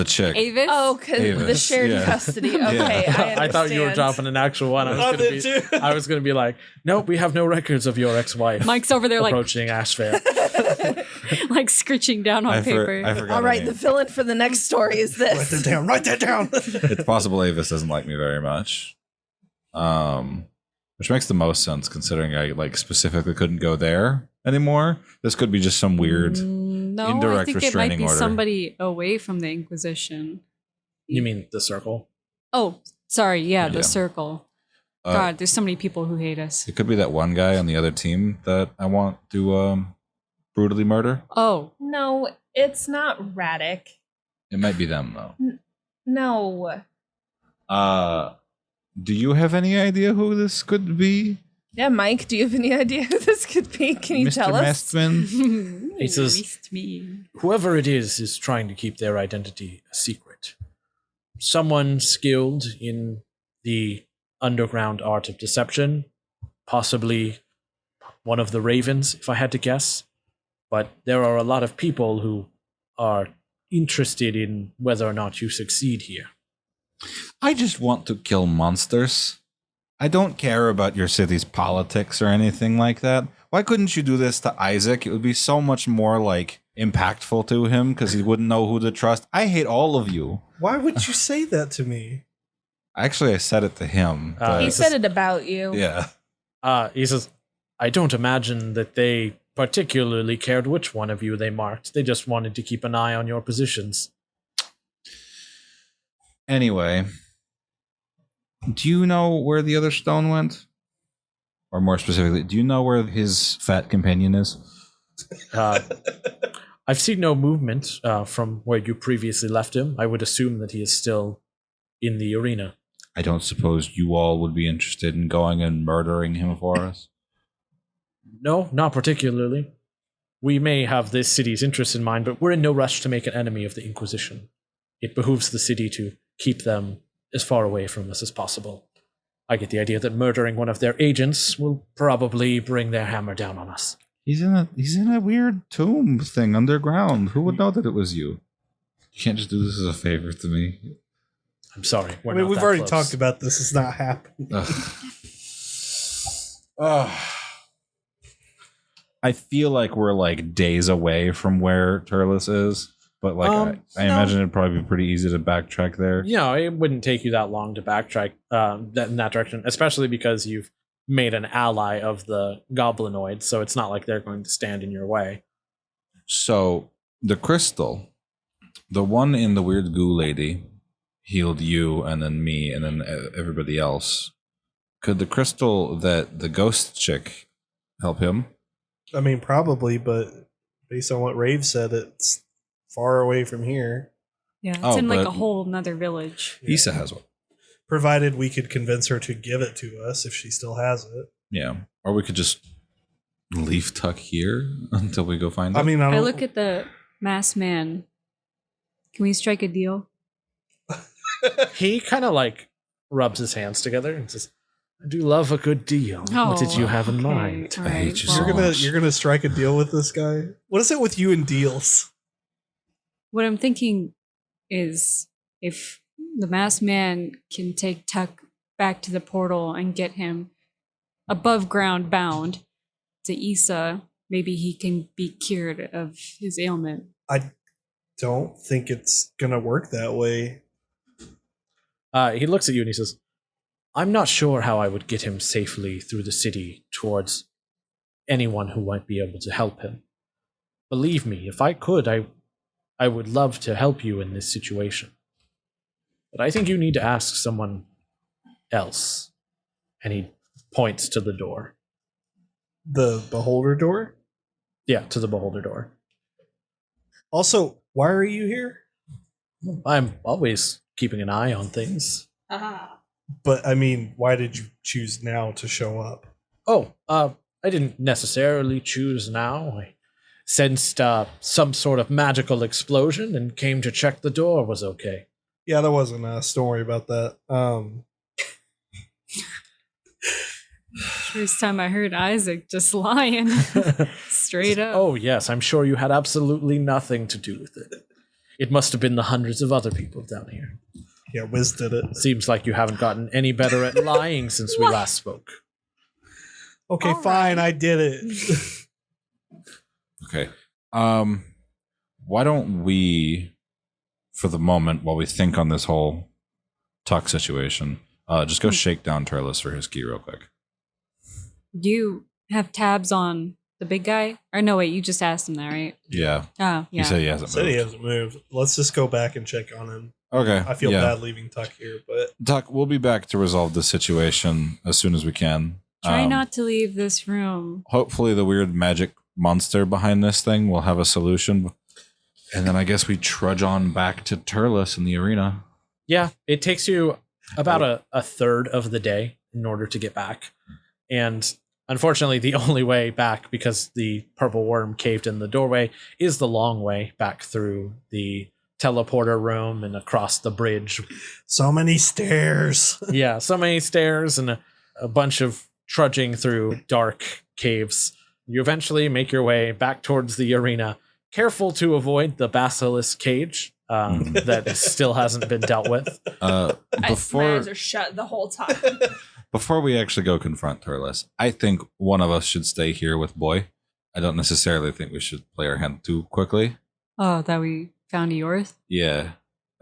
chick. Avis? Oh, because the Avis, shared yeah. custody. Okay, I I thought you were understand. dropping an actual one. I did too. I was gonna be like, nope, we have no records of your ex-wife Mike's over there like approaching Ashvale. like scritching down on paper. I forgot All her right, name. the fill-in for the next story is Write that this. down. Write that down. It's possible Avis doesn't like me very much. Which makes the most sense considering I like specifically couldn't go there anymore. This could be just some weird. No, I indirect think it might restraining be order. somebody away from the Inquisition. You mean the circle? Oh, sorry. Yeah, the Yeah. circle. Uh, God, there's so many people who hate us. It could be that one guy on the other team that I want to brutally murder. Oh, No, it's not Radic. It might be them though. No. Do you have any idea who this could be? Yeah, Mike, do you have any idea who this could be? Can you Mr. tell us? Mestman? He says- missed me. Whoever it is trying to keep their identity a secret. Someone skilled in the underground art of deception, possibly one of the Ravens, if I had to guess. But there are a lot of people who are interested in whether or not you succeed here. I just want to kill monsters. I don't care about your city's politics or anything like that. Why couldn't you do this to Isaac? It would be so much more like impactful to him because he wouldn't know who to trust. I hate all of you. Why would you say that to me? Actually, I said it to him. but- He It's said it about you. yeah. He says, I don't imagine that they particularly cared which one of you they marked. They just wanted to keep an eye on your positions. Anyway, do you know where the other stone went? Or more specifically, do you know where his fat companion is? I've seen no movement from where you previously left him. I would assume that he is still in the arena. I don't suppose you all would be interested in going and murdering him for us? No, not particularly. We may have this city's interest in mind, but we're in no rush to make an enemy of the Inquisition. It behooves the city to keep them as far away from us as possible. I get the idea that murdering one of their agents will probably bring their hammer down on us. He's in a weird tomb thing underground. Who would know that it was you? You can't just do this as a favor to me. I'm sorry. We're I mean, not we've that already close. talked about this. It's not happening. I feel like we're like days away from where Turles is, but like I No. imagine it'd probably be pretty easy to backtrack there. You know, it wouldn't take you that long to backtrack in that direction, especially because you've made an ally of the goblinoids, so it's not like they're going to stand in your way. So the crystal, the one in the weird goo lady, healed you and then me and then everybody else. Could the crystal that the ghost chick help him? I mean, probably, but based on what Raev said, it's far away from here. Yeah, it's Oh, in like but- a whole nother village. Issa has one. Provided we could convince her to give it to us if she still has it. Yeah. Or we could just leave Tuck here until we go find it. I mean, I I don't look at the masked man. Can we strike a deal? He kind of like rubs his hands together and says, I do love a good deal. What did you have in okay, mind? all I hate right, you so well, much. you're gonna strike a deal with this guy. What is it with you and deals? What I'm thinking is if the masked man can take Tuck back to the portal and get him above ground bound to Issa, maybe he can be cured of his ailment. I don't think it's gonna work that way. He looks at you and he says, I'm not sure how I would get him safely through the city towards anyone who might be able to help him. Believe me, if I could, I would love to help you in this situation. But I think you need to ask someone else. And he points to the door. The beholder door. Yeah, to the beholder door. Also, why are you here? I'm always keeping an eye on things. But I mean, why did you choose now to show up? Oh, I didn't necessarily choose now. I sensed some sort of magical explosion and came to check the door was okay. Yeah, that wasn't us. Don't worry about that. First time I heard Isaac just lying straight up. Oh, yes, I'm sure you had absolutely nothing to do with it. It must have been the hundreds of other people down here. Yeah, Whizz did it. Seems like you haven't gotten any better at lying since we last spoke. Okay, All fine, right. I did it. Okay. Why don't we, for the moment, while we think on this whole Tuck situation, just go shake down Turles for his key real quick. Do you have tabs on the big guy? Or no, wait, you just asked him that, right? Yeah. Oh, He yeah. said he hasn't Said moved. he hasn't moved. Let's just go back and check on him. Okay. I feel yeah. bad leaving Tuck here, but Tuck, we'll be back to resolve this situation as soon as we can. Try not to leave this room. Hopefully the weird magic monster behind this thing will have a solution. And then I guess we trudge on back to Turles in the arena. Yeah, it takes you about a third of the day in order to get back. And unfortunately, the only way back, because the purple worm caved in the doorway, is the long way back through the teleporter room and across the bridge. so many stairs. Yeah, so many stairs and a bunch of trudging through dark caves. You eventually make your way back towards the arena, careful to avoid the basilisk cage that still hasn't been dealt with. My Before eyes are shut the whole time. before we actually go confront Turles, I think one of us should stay here with Boy. I don't necessarily think we should play our hand too quickly. Oh, that we found Eorth? Yeah.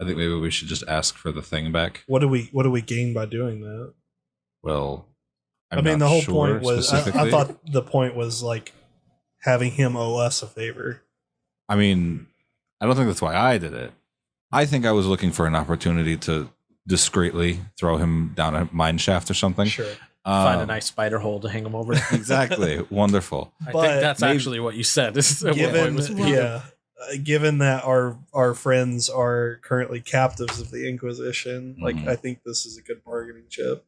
I think maybe we should just ask for the thing back. What do we gain by doing that? Well, I mean, the whole sure point was I specifically. thought the point was like having him owe us a favor. I mean, I don't think that's why I did it. I think I was looking for an opportunity to discreetly throw him down a mine shaft or something. Sure. Find a nice spider hole to hang him over. Exactly. Wonderful. I But think that's maybe- actually what you said. This is what Given was given that our friends are currently captives of the Inquisition, like Mhm. I think this is a good bargaining chip.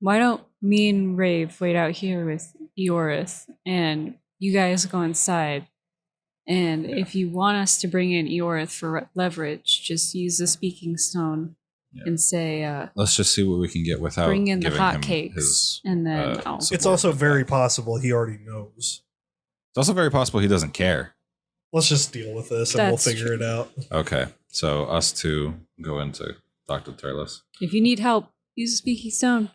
Why don't me and Raev wait out here with Eorth and you guys go inside? And if you want us to bring in Eorth for leverage, just use the speaking stone and say, Let's just see what we can get without bring in the giving him hotcakes. his- And then I'll. support. It's also very possible he already knows. It's also very possible he doesn't care. Let's just deal with this and That's we'll figure true. it out. Okay. So us two go into Dr. Turles. If you need help, use the speaking stone.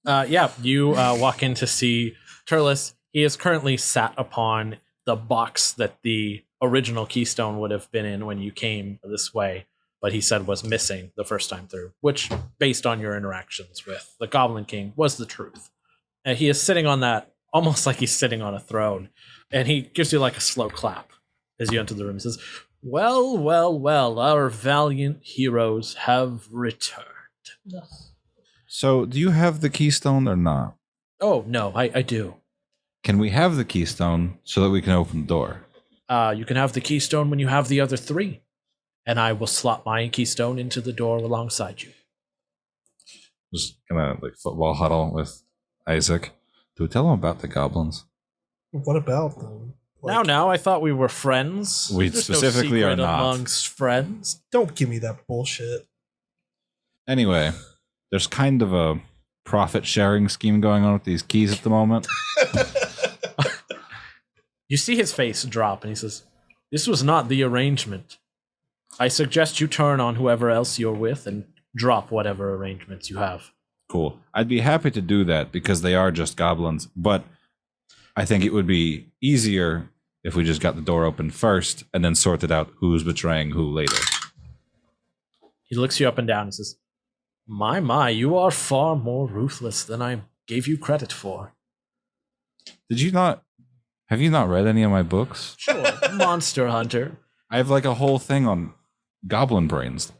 Yeah, you walk in to see Turles. He is currently sat upon the box that the original keystone would have been in when you came this way, but he said was missing the first time through, which, based on your interactions with the Goblin King, was the truth. And he is sitting on that, almost like he's sitting on a throne, and he gives you like a slow clap as you enter the room. He says, "Well, well, well, our valiant heroes have returned." So do you have the keystone or not? Oh, no, I do. Can we have the keystone so that we can open the door? You can have the keystone when you have the other three, and I will slot my keystone into the door alongside you. Just kind of like football huddle with Isaac. Do we tell him about the goblins? What about them? Now, I thought we were friends. We There's specifically no are secret not. amongst friends. Don't give me that bullshit. Anyway, there's kind of a profit sharing scheme going on with these keys at the moment. You see his face drop, and he says, "This was not the arrangement. I suggest you turn on whoever else you're with and drop whatever arrangements you have." Cool. I'd be happy to do that because they are just goblins, but I think it would be easier if we just got the door open first and then sorted out who's betraying who later. He looks you up and down and says, My, you are far more ruthless than I gave you credit for." Have you not read any of my books? Sure, Monster Hunter. I have like a whole thing on goblin brains.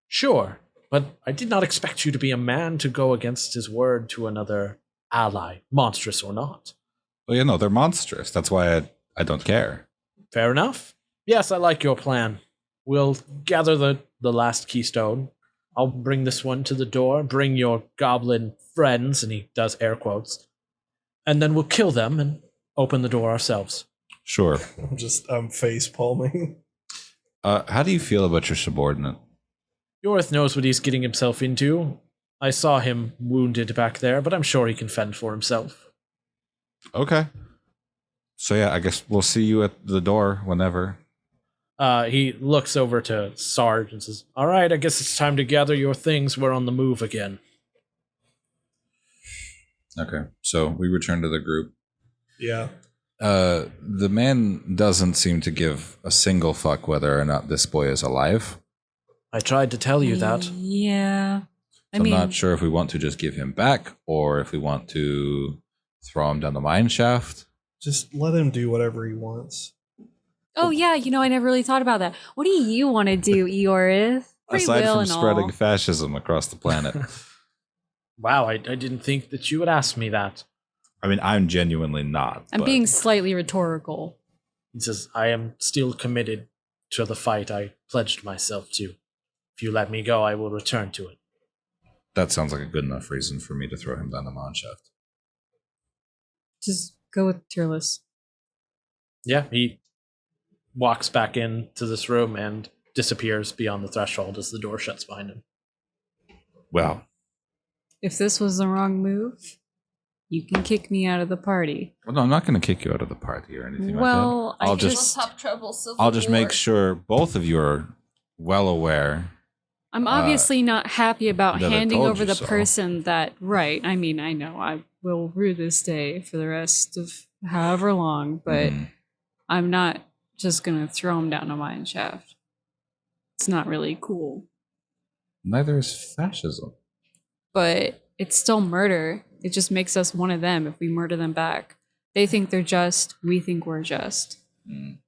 Sure, but I did not expect you to be a man to go against his word to another ally, monstrous or not. Well, yeah, no, they're monstrous. That's why I don't care. Fair enough. Yes, I like your plan. we'll gather the last keystone. I'll bring this one to the door. Bring your goblin friends, and he does air quotes. And then we'll kill them and open the door ourselves. Sure. I'm face palming. How do you feel about your subordinate? Yorath knows what he's getting himself into. I saw him wounded back there, but I'm sure he can fend for himself. Okay. So yeah, I guess we'll see you at the door whenever. He looks over to Sarge and says, all right, I guess it's time to gather your things. We're on the move again. Okay, so we return to the group. Yeah. The man doesn't seem to give a single fuck whether or not this boy is alive. I tried to tell you that. Yeah. So I'm not sure if we want to just give him back or if we want to throw him down the mine shaft. Just let him do whatever he wants. Oh yeah, I never really thought about that. What do you want to do, Eorith? Free Aside will from and spreading all. fascism across the planet. Wow, I didn't think that you would ask me that. I mean, I'm genuinely not. I'm but being slightly rhetorical. He says, I am still committed to the fight I pledged myself to. If you let me go, I will return to it. that sounds like a good enough reason for me to throw him down the mine shaft. Just go with tier list. Yeah, he walks back into this room and disappears beyond the threshold as the door shuts behind him. Well, If this was the wrong move, you can kick me out of the party. well, no, I'm not going to kick you out of the party or anything Well, like that. I just- Tabletop Trouble, Civil I'll just War. make sure both of you are well aware. I'm obviously not happy about that I handing told over you the so. person that, right, I mean, I know I will rue this day for the rest of however long, but Mhm. I'm not just going to throw him down a mine shaft. It's not really cool. Neither is fascism. But it's still murder. It just makes us one of them if we murder them back. They think they're just, we think we're just.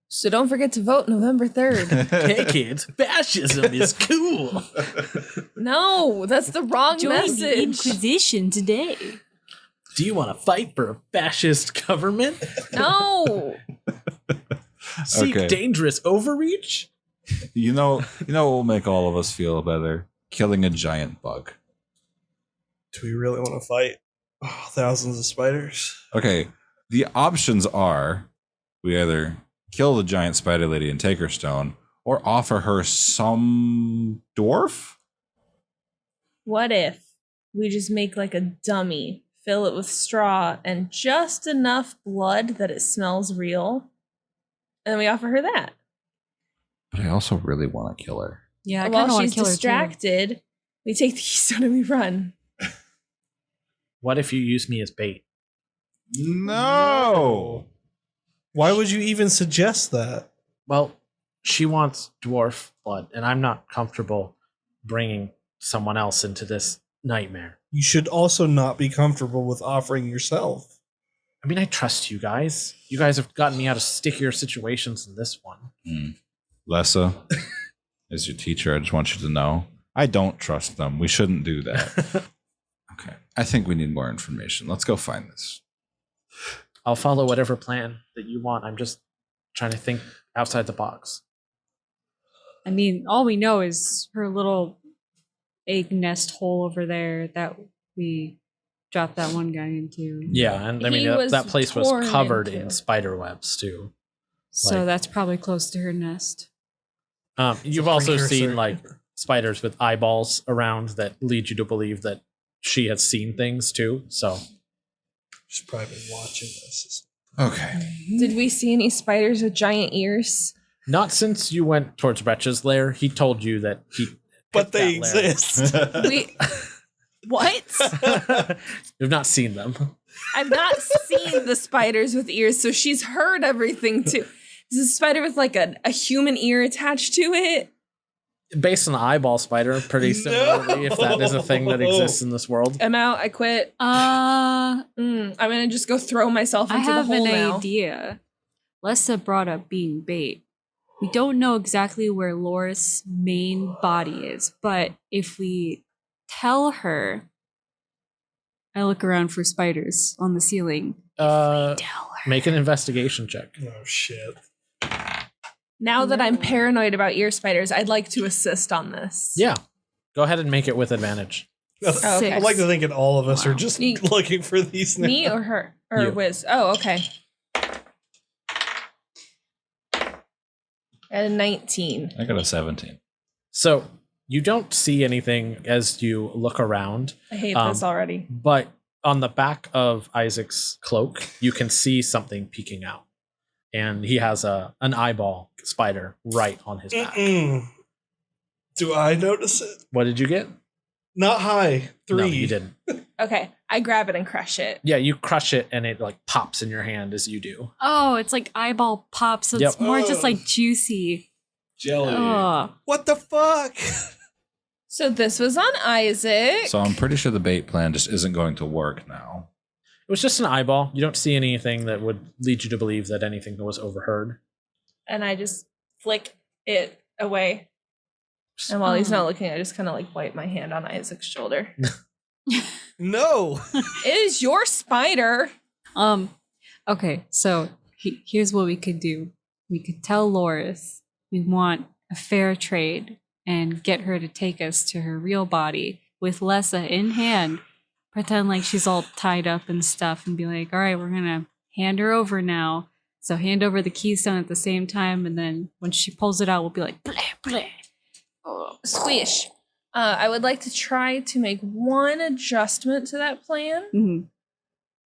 So don't forget to vote November 3rd. Hey kids, fascism is cool. No, that's the wrong Join the message. Inquisition today. Do you want to fight for a fascist government? No. Seek Okay. dangerous overreach? You know what will make all of us feel better? Killing a giant bug. Do we really want to fight thousands of spiders? Okay, the options are we either kill the giant spider lady and take her stone, or offer her some dwarf? What if we just make like a dummy, fill it with straw and just enough blood that it smells real, and we offer her that? But I also really want to kill her. Yeah, I kind While of want she's to kill her too. distracted, we take the keystone and we run. What if you use me as bait? No! Why would you even suggest that? Well, she wants dwarf blood, and I'm not comfortable bringing someone else into this nightmare. You should also not be comfortable with offering yourself. I mean, I trust you guys. You guys have gotten me out of stickier situations than this one. Lessa, as your teacher, I just want you to know I don't trust them. We shouldn't do that. Okay. I think we need more information. Let's go find this. I'll follow whatever plan that you want. I'm just trying to think outside the box. I mean, all we know is her little egg nest hole over there that we dropped that one guy into. Yeah, and I mean, He was that place was torn covered into. in spider webs, too. So Like- that's probably close to her nest. You've also precursor. seen, like, spiders with eyeballs around that lead you to believe that she has seen things, too. So, She's probably been watching this. Okay. Did we see any spiders with giant ears? not since you went towards Wretch's lair. He told you that he... But picked they that lair. exist. We what? You've not seen them. I've not seen the spiders with ears, so she's heard everything too. Is a spider with like a human ear attached to it? Based on the eyeball spider, pretty similarly, if that is a thing that exists in this world. I'm out. I quit. I I'm gonna just go throw myself into the have hole an now. idea. Lessa brought up being bait. We don't know exactly where Lorath's main body is, but if we tell her, I look around for spiders on the ceiling. Make Tell her. an investigation check. Oh shit. Now that I'm paranoid about ear spiders, I'd like to assist on this. Yeah. Go ahead and make it with advantage. Okay. I like to think that all of us are Wow. just Me- looking for these now. Me or her? Or You. Whizz? Oh, okay. At a 19. I got a 17. So you don't see anything as you look around, I hate this already. but on the back of Isaac's cloak, you can see something peeking out. And he has an eyeball spider right on his back. Mm-mm. Do I notice it? What did you get? Not high. 3. No, you didn't. Okay, I grab it and crush it. Yeah, you crush it and it like pops in your hand as you do. Oh, it's like eyeball pop, so it's Yep. more just Ugh. like juicy. Jelly. Oh, What the fuck? So this was on Isaac. So I'm pretty sure the bait plan just isn't going to work now. It was just an eyeball. You don't see anything that would lead you to believe that anything was overheard. And I just flick it away. And while he's not looking, I just kind of like wipe my hand on Isaac's shoulder. No. It is your spider. Okay, so here's what we could do. We could tell Loris we want a fair trade and get her to take us to her real body with Lessa in hand. Pretend like she's all tied up and stuff and be like, all right, we're going to hand her over now. So hand over the keystone at the same time. And then when she pulls it out, we'll be like, bleh, bleh. Oh, squish. I would like to try to make one adjustment to that plan. Mhm.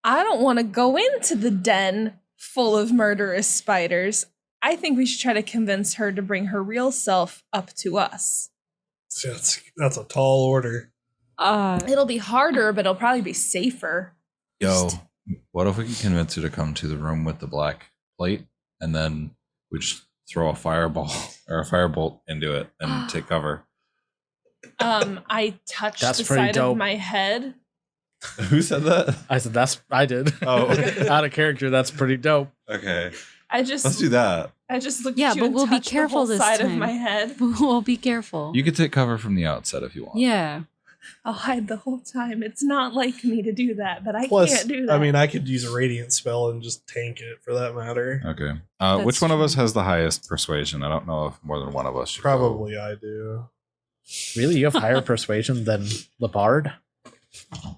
I don't want to go into the den full of murderous spiders. I think we should try to convince her to bring her real self up to us. So that's a tall order. It'll be harder, but it'll probably be safer. Yo, what if we can convince her to come to the room with the black plate and then we just throw a fireball or a firebolt into it and take cover? I touched That's the pretty side dope. of my head. Who said that? I said, I did. Oh. Out of character, that's pretty dope. Okay, I just let's do that. I just looked Yeah, at you but and we'll be touched careful the whole this side of time. my head. We'll be careful. You could take cover from the outset if you want. Yeah. I'll hide the whole time. It's not like me to do that, but I Plus, can't do that. I mean, I could use a radiant spell and just tank it for that matter. Okay. That's Which one of true. us has the highest persuasion? I don't know if more than one of us should go. Probably I do. Really? You have higher persuasion than the bard?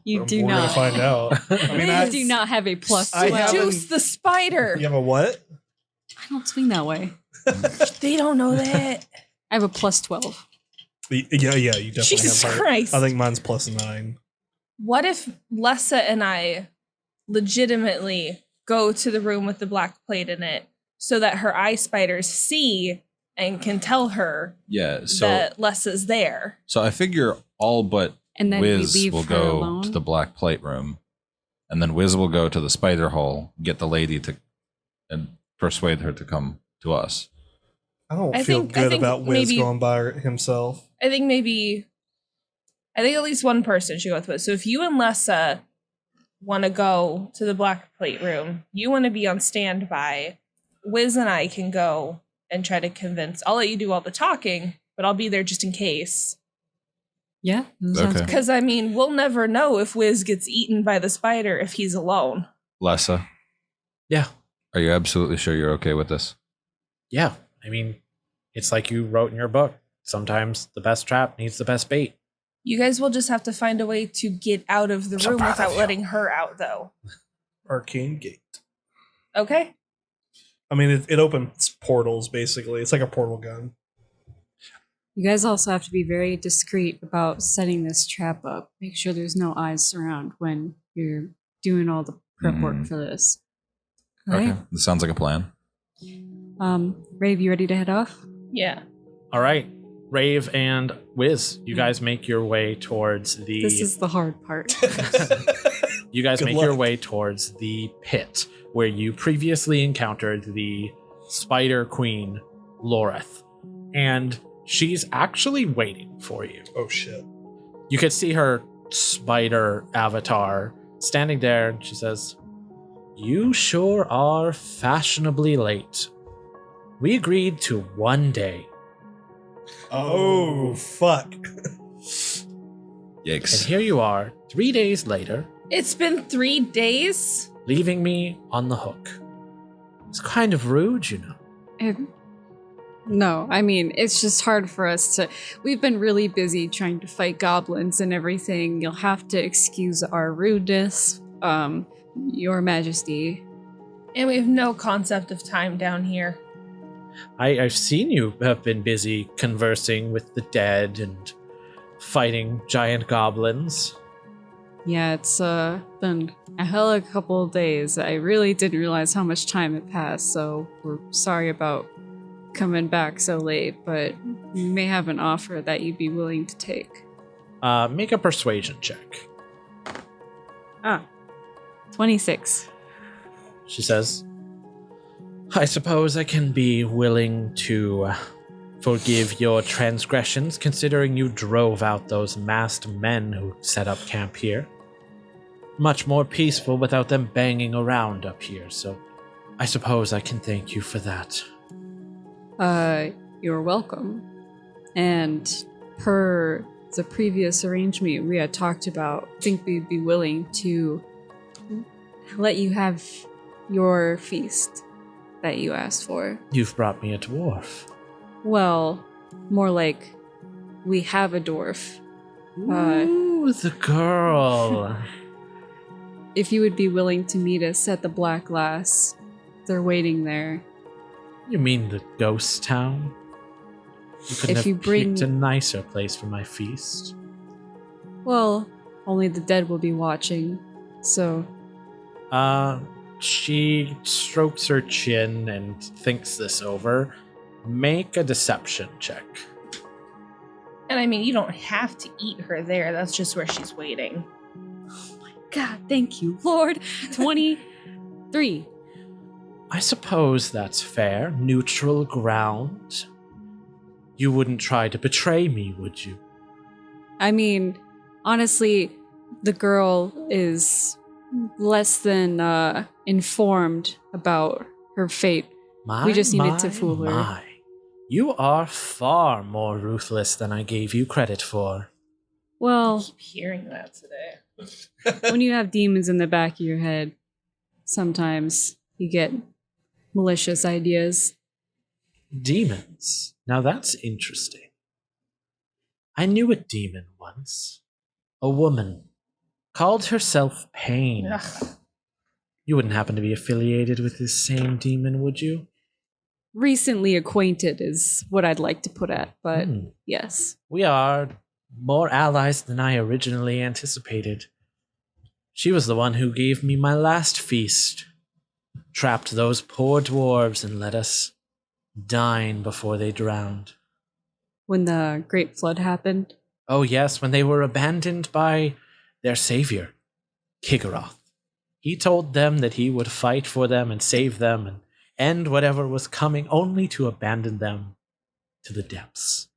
You do We're not. gonna find out. I mean, You do not have a plus I 12. haven't- Juice the spider. You have a what? I don't swing that way. They don't know that. I have a plus 12. Yeah, you definitely Jesus have higher. Christ. I think mine's +9. What if Lessa and I legitimately go to the room with the black plate in it so that her eye spiders see and can tell her Yeah. So that Lessa's there? so I figure all but And then we Whizz leave will her go alone. to the black plate room, and then Whizz will go to the spider hole, get the lady to, and persuade her to come to us. I don't I feel think- I good think about Wiz maybe- going by himself. I think at least one person should go with it. So if you and Lessa want to go to the black plate room, you want to be on standby, Wiz and I can go and try to convince. I'll let you do all the talking, but I'll be there just in case. Yeah. that sounds Okay. great. Because, I mean, we'll never know if Wiz gets eaten by the spider if he's alone. Lessa, Yeah. are you absolutely sure you're okay with this? Yeah. I mean, it's like you wrote in your book. Sometimes the best trap needs the best bait. You guys will just have to find a way to get out of the So room proud of without you. letting her out, though. Arcane Gate. Okay? I mean, it opens portals, basically. It's like a portal gun. You guys also have to be very discreet about setting this trap up. Make sure there's no eyes around when you're doing all the prep work for this. All Okay, right. this sounds like a plan. Raev, you ready to head off? Yeah. All right. Raev and Whizz, you guys make your way towards the This is the hard part. you guys Good make your luck. way towards the pit where you previously encountered the Spider Queen Lorath. And she's actually waiting for you. Oh, shit. You could see her spider avatar standing there, and she says, "You sure are fashionably late. We agreed to 1 day, Oh, fuck. and Yikes. here you are, 3 days later, It's been 3 days? leaving me on the hook. It's kind of rude, you know." No, I mean, it's just hard for us to... We've been really busy trying to fight goblins and everything. You'll have to excuse our rudeness, Your Majesty. And we have no concept of time down here. I've seen you have been busy conversing with the dead and fighting giant goblins. Yeah, it's been a hell of a couple of days. I really didn't realize how much time had passed, so we're sorry about coming back so late, but we may have an offer that you'd be willing to take. Make a persuasion check. 26. She says, I suppose I can be willing to forgive your transgressions, considering you drove out those masked men who set up camp here. Much more peaceful without them banging around up here, so I suppose I can thank you for that. You're welcome. And per the previous arrangement we had talked about, I think we'd be willing to let you have your feast that you asked for. You've brought me a dwarf. Well, more like we have a dwarf. Ooh, the girl. If you would be willing to meet us at the Black Glass, they're waiting there. You mean the ghost town? You couldn't If you have bring- picked a nicer place for my feast. Well, only the dead will be watching, so... She strokes her chin and thinks this over. Make a deception check. And I mean, you don't have to eat her there. That's just where she's waiting. God, thank you, Lord. 23. I suppose that's fair. Neutral ground. You wouldn't try to betray me, would you? I mean, honestly, the girl is less than informed about her fate. We just needed to fool her. My. You are far more ruthless than I gave you credit for. I Well, keep hearing that today. when you have demons in the back of your head, sometimes you get malicious ideas. Demons. Now that's interesting. I knew a demon once. A woman. Called herself Pain. Ugh. You wouldn't happen to be affiliated with this same demon, would you? Recently acquainted is what I'd like to put at, but yes. We are more allies than I originally anticipated. She was the one who gave me my last feast. Trapped those poor dwarves and let us dine before they drowned. When the Great Flood happened, Oh yes, when they were abandoned by their savior, Kigoroth. He told them that he would fight for them and save them and end whatever was coming, only to abandon them to the depths.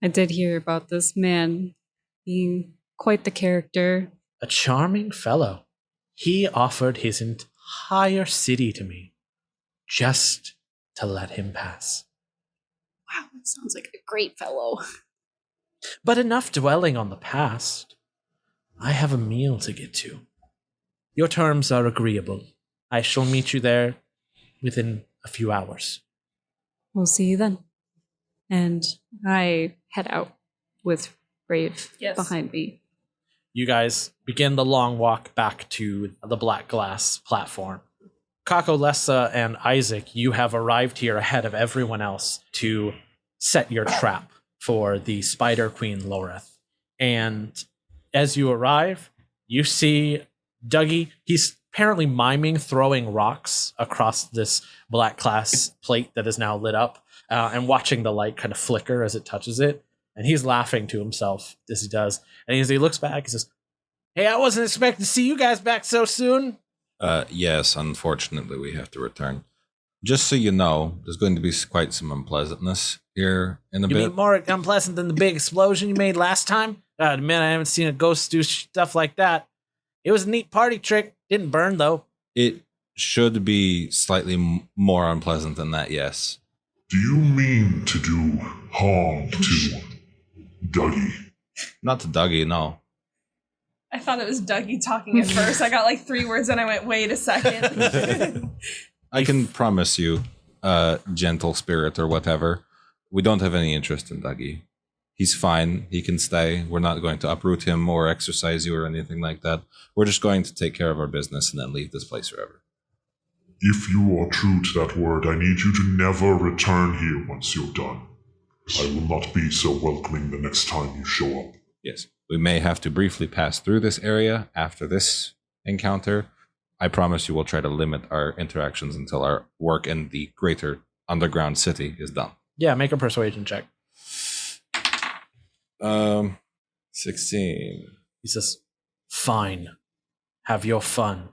I did hear about this man being quite the character. A charming fellow. He offered his entire city to me, just to let him pass. Wow, that sounds like a great fellow. But enough dwelling on the past. I have a meal to get to. Your terms are agreeable. I shall meet you there within a few hours. We'll see you then. And I head out with Raev Yes. behind me. You guys begin the long walk back to the Black Glass platform. Kako, Lessa, and Isaac, you have arrived here ahead of everyone else to set your trap for the Spider Queen Lorath. And as you arrive, you see Dougie. He's apparently miming throwing rocks across this Black Glass plate that is now lit up and watching the light kind of flicker as it touches it. And he's laughing to himself as he does. And as he looks back, he says, "Hey, I wasn't expecting to see you guys back so soon." Yes, unfortunately, we have to return. Just so you know, there's going to be quite some unpleasantness here in a You bit. mean more unpleasant than the big explosion you made last time? Man, I haven't seen a ghost do stuff like that. It was a neat party trick. Didn't burn, though. It should be slightly more unpleasant than that, yes. Do you mean to do harm to Dougie? Not to Dougie, no. I thought it was Dougie talking at first. I got like 3 words and I went, wait a second. I can promise you gentle spirit or whatever. We don't have any interest in Dougie. He's fine. He can stay. We're not going to uproot him or exercise you or anything like that. We're just going to take care of our business and then leave this place forever. If you are true to that word, I need you to never return here once you're done. I will not be so welcoming the next time you show up. Yes. We may have to briefly pass through this area after this encounter. I promise you we'll try to limit our interactions until our work in the greater underground city is done. Yeah, make a persuasion check. 16. He says, fine. Have your fun.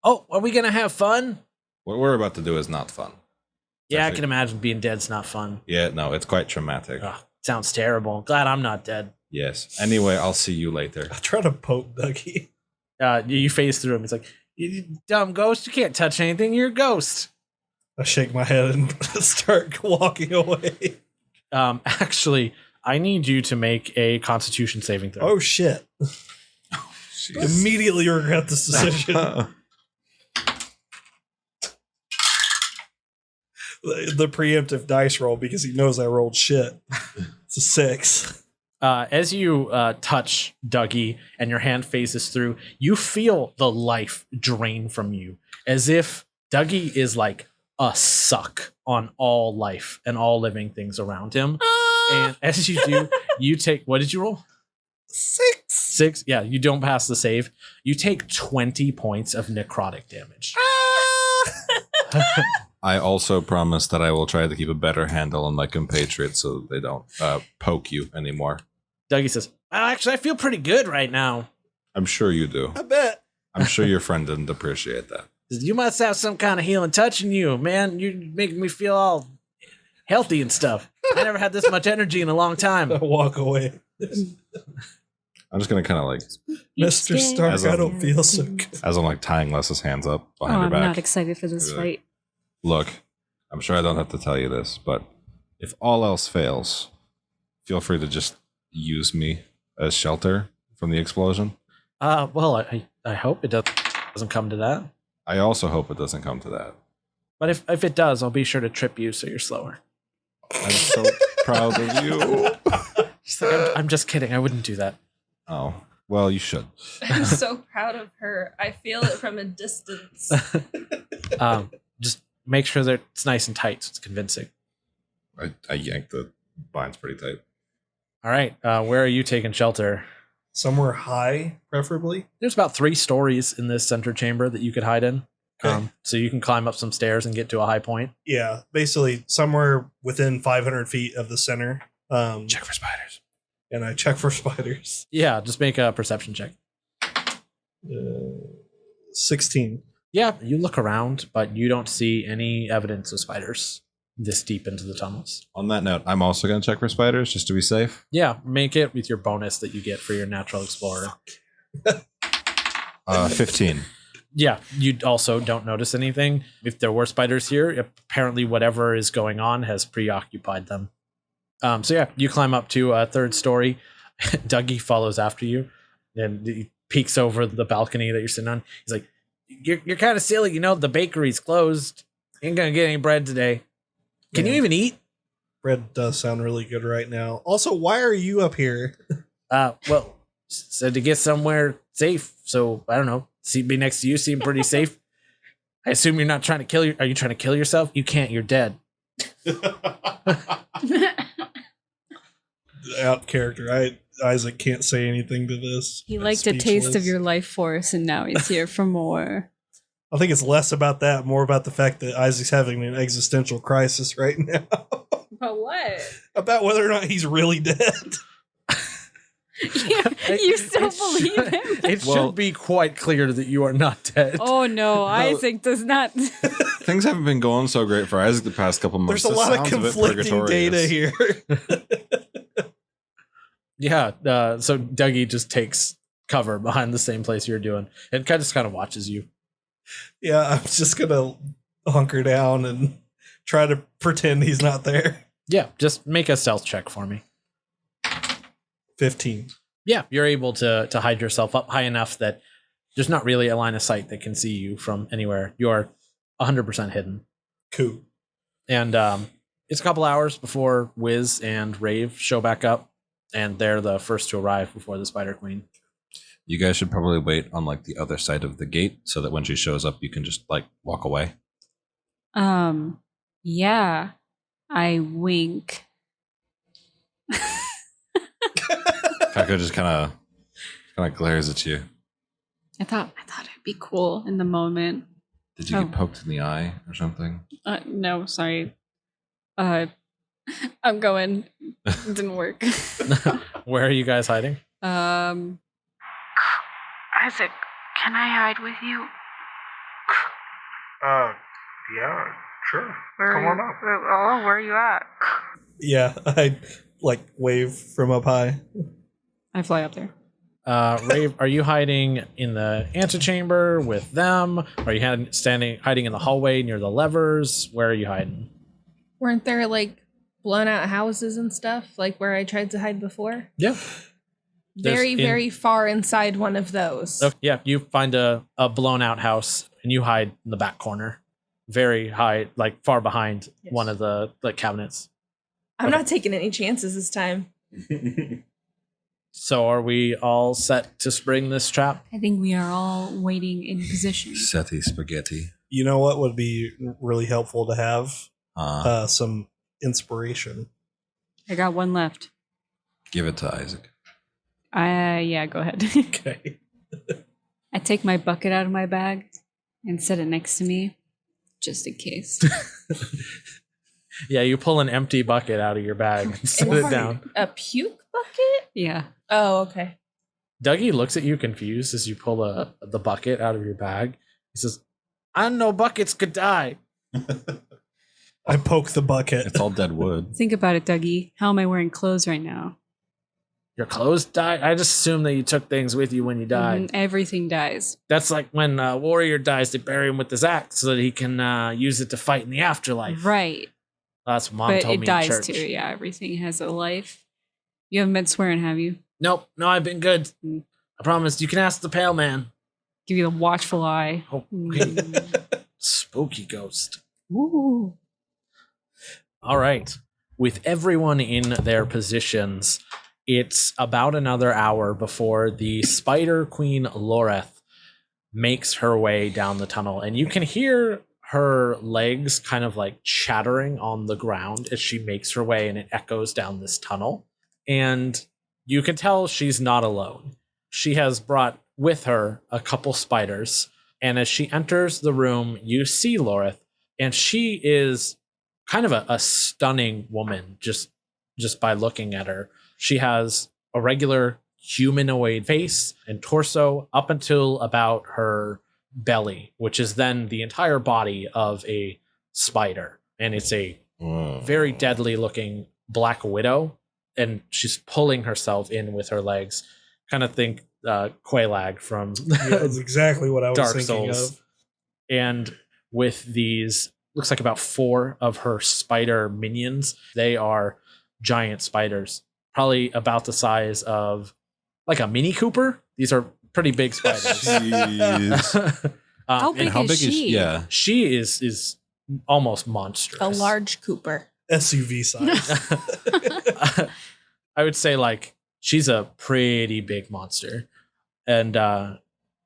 Oh, are we going to have fun? What we're about to do is not fun. Yeah, I can imagine being dead's not fun. Yeah, no, it's quite traumatic. Ugh, sounds terrible. Glad I'm not dead. Yes. Anyway, I'll see you later. I try to poke Dougie. You phase through him. He's like, you dumb ghost, you can't touch anything. You're a ghost. I shake my head and start walking away. Actually, I need you to make a Constitution saving throw. Oh, shit. Immediately regret this decision. The preemptive dice roll because he knows I rolled shit. It's a 6. As you touch Dougie and your hand phases through, you feel the life drain from you, as if Dougie is like a suck on all life and all living things around him. And as you do, you take, what did you roll? 6. Yeah, you don't pass the save. You take 20 points of necrotic damage. I also promise that I will try to keep a better handle on my compatriots so that they don't poke you anymore. Dougie says, well, actually, I feel pretty good right now. I'm sure you do. I bet. I'm sure your friend didn't appreciate that. You must have some kind of healing touch in you, man. You're making me feel all healthy and stuff. I never had this much energy in a long time. I walk away. I'm just going to kind of like... Mr. Stark, I don't feel so good. As I'm like tying Les's hands up behind her I'm back. not excited for this fight. Look, I'm sure I don't have to tell you this, but if all else fails, feel free to just use me as shelter from the explosion. Well, I hope it doesn't come to that. I also hope it doesn't come to that. But if it does, I'll be sure to trip you so you're slower. I'm so proud of you. She's like, I'm just kidding. I wouldn't do that. Oh, well, you should. I'm so proud of her. I feel it from a distance. Just make sure that it's nice and tight so it's convincing. I yanked the binds pretty tight. All right. Where are you taking shelter? Somewhere high, preferably. There's about 3 stories in this center chamber that you could hide in. Okay. So you can climb up some stairs and get to a high point. Yeah, basically somewhere within 500 feet of the center. Check for spiders. And I check for spiders. Yeah, just make a perception check. 16. Yeah, you look around, but you don't see any evidence of spiders this deep into the tunnels. On that note, I'm also going to check for spiders just to be safe. Yeah, make it with your bonus that you get for your natural explorer. 15. Yeah, you also don't notice anything. If there were spiders here, apparently whatever is going on has preoccupied them. So yeah, you climb up to a 3rd story. Dougie follows after you, and he peeks over the balcony that you're sitting on. He's like, "You're kind of silly, you know. The bakery's closed. Ain't gonna get any bread today. Can you even eat?" Bread does sound really good right now. Also, why are you up here? Well, said to get somewhere safe. So I don't know. Be next to you seem pretty safe. I assume you're not trying to kill Are you trying to kill yourself? You can't. You're dead. Out character. Isaac can't say anything to this. He liked a taste of your life force, and now he's here for more. I think it's less about that, more about the fact that Isaac's having an existential crisis right now. But what? About whether or not he's really dead. You still believe him? It should be quite clear that you are not dead. Oh no, Isaac does not. Things haven't been going so great for Isaac the past couple months. There's a lot of conflicting data here. Yeah, so Dougie just takes cover behind the same place you're doing and kind of watches you. Yeah, I'm just gonna hunker down and try to pretend he's not there. Yeah, just make a stealth check for me. 15. Yeah, you're able to hide yourself up high enough that there's not really a line of sight that can see you from anywhere. You're 100% hidden. Cool. And it's a couple hours before Whizz and Raev show back up, and they're the first to arrive before the Spider Queen. You guys should probably wait on like the other side of the gate so that when she shows up, you can just like walk away. Yeah. I wink. Kako just kind of glares at you. I thought it'd be cool in the moment. Did you get poked in the eye or something? No, sorry. I'm going. It didn't work. Where are you guys hiding? Isaac, can I hide with you? Yeah, sure. Where Come on up. Oh, where are you at? Yeah, I like wave from up high. I fly up there. Raev, are you hiding in the antechamber with them? Are you hiding in the hallway near the levers? Where are you hiding? Weren't there like blown out houses and stuff like where I tried to hide before? Yeah. Very far inside one of those. Oh, yeah, you find a blown out house and you hide in the back corner. Very high, like far behind one of the like cabinets. I'm not taking any chances this time. So are we all set to spring this trap? I think we are all waiting in position. Setty spaghetti. You know what would be really helpful to have? Some inspiration. I got one left. Give it to Isaac. Yeah, go ahead. Okay. I take my bucket out of my bag and set it next to me, just in case. Yeah, you pull an empty bucket out of your bag and set it down. A puke bucket? Yeah. Oh, okay. Dougie looks at you confused as you pull the bucket out of your bag. He says, I know buckets could die. I poke the bucket. It's all dead wood. Think about it, Dougie. How am I wearing clothes right now? Your clothes died? I just assumed that you took things with you when you died. Everything dies. That's like when a warrior dies, they bury him with his axe so that he can use it to fight in the afterlife. Right. That's what Mom But told it me in dies church. too. Yeah, everything has a life. You haven't been swearing, have you? Nope, no, I've been good. I promise. You can ask the pale man. Give you the watchful eye. Oh, spooky ghost. Ooh. All right. With everyone in their positions, it's about another hour before the Spider Queen Lorath makes her way down the tunnel. And you can hear her legs kind of like chattering on the ground as she makes her way, and it echoes down this tunnel. And you can tell she's not alone. She has brought with her a couple spiders. And as she enters the room, you see Lorath, and she is kind of a stunning woman just by looking at her. She has a regular humanoid face and torso up until about her belly, which is then the entire body of a spider. And it's a very deadly looking black widow. And she's pulling herself in with her legs. Kind of think Quelaag from Yeah, that's exactly what I was Dark thinking Souls. of. And with these, looks like about 4 of her spider minions. They are giant spiders, probably about the size of like a Mini Cooper. These are pretty big spiders. Jeez. How big And how is big she? is yeah? She is almost monstrous. A large Cooper. SUV size. I would say like she's a pretty big monster. And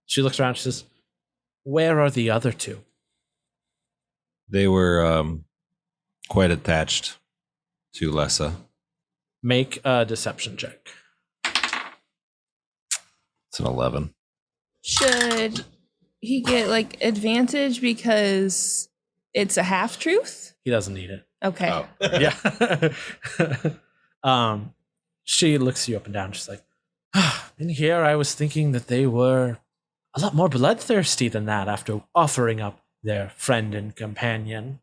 she looks around, she says, where are the other 2? They were quite attached to Lessa. Make a deception check. It's an 11. Should he get like advantage because it's a half truth? He doesn't need it. Okay. Oh. Yeah. She looks you up and down. She's like, in here, I was thinking that they were a lot more bloodthirsty than that after offering up their friend and companion.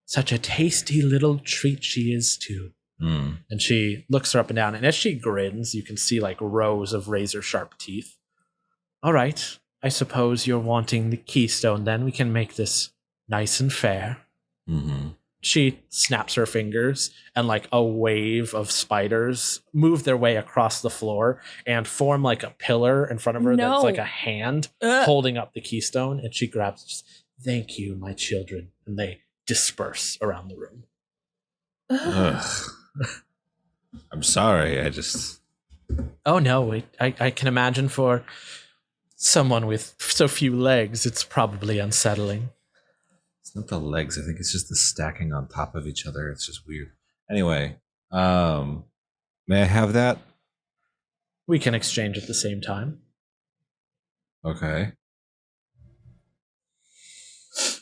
Such a tasty little treat she is, too. Mm. And she looks her up and down. And as she grins, you can see like rows of razor sharp teeth. All right. I suppose you're wanting the keystone then. We can make this nice and fair. Mm-hmm. She snaps her fingers, and like a wave of spiders move their way across the floor and form like a pillar in front of her that's like a hand holding up the keystone. And she grabs, just, thank you, my children. And they disperse around the room. Ugh. I'm sorry. I just. Oh no, I can imagine for someone with so few legs, it's probably unsettling. It's not the legs. I think it's just the stacking on top of each other. It's just weird. Anyway, may I have that? We can exchange at the same time. Okay.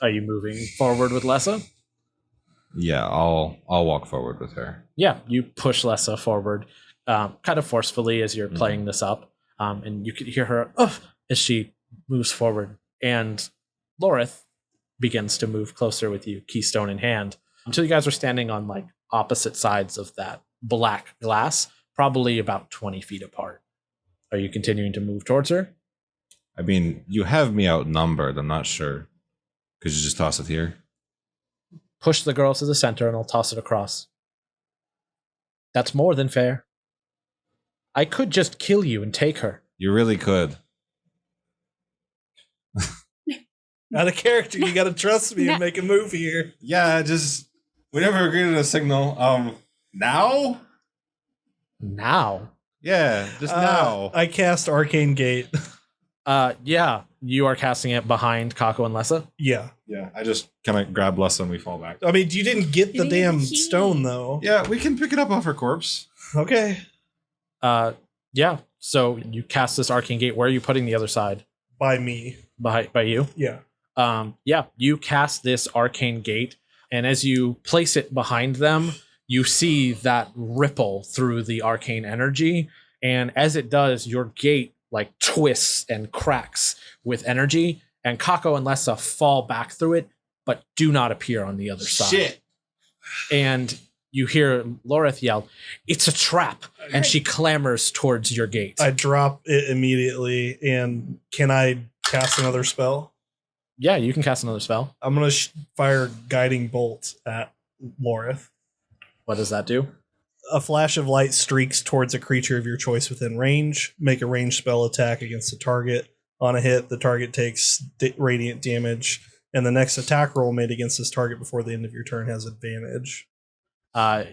Are you moving forward with Lessa? Yeah, I'll walk forward with her. Yeah, you push Lessa forward, kind of forcefully as you're playing this up, and you can hear her as she moves forward. And Lorath begins to move closer with you, keystone in hand, until you guys are standing on like opposite sides of that black glass, probably about 20 feet apart. Are you continuing to move towards her? I mean, you have me outnumbered. I'm not sure. Could you just toss it here? Push the girl to the center and I'll toss it across. That's more than fair. I could just kill you and take her. You really could. Out of character, you gotta trust me and make a move here. Yeah, just we never agreed on a signal. Now? Now? Yeah, just now. I cast Arcane Gate. Yeah, you are casting it behind Kako and Lessa. Yeah. Yeah, I just kind of grab Lessa and we fall back. I mean, you didn't get the You didn't damn get the key. stone, though. Yeah, we can pick it up off her corpse. Okay. Yeah. So you cast this arcane gate. Where are you putting the other side? By me. By you? Yeah. Yeah. You cast this arcane gate, and as you place it behind them, you see that ripple through the arcane energy, and as it does, your gate like twists and cracks with energy, and Kako and Lessa fall back through it, but do not appear on the other side. Shit. And you hear Lorath yell, "It's a trap!" And she clambers towards your gate. I drop it immediately, and can I cast another spell? Yeah, you can cast another spell. I'm gonna fire Guiding Bolt at Lorath. What does that do? A flash of light streaks towards a creature of your choice within range. Make a ranged spell attack against the target. On a hit, the target takes radiant damage, and the next attack roll made against this target before the end of your turn has advantage.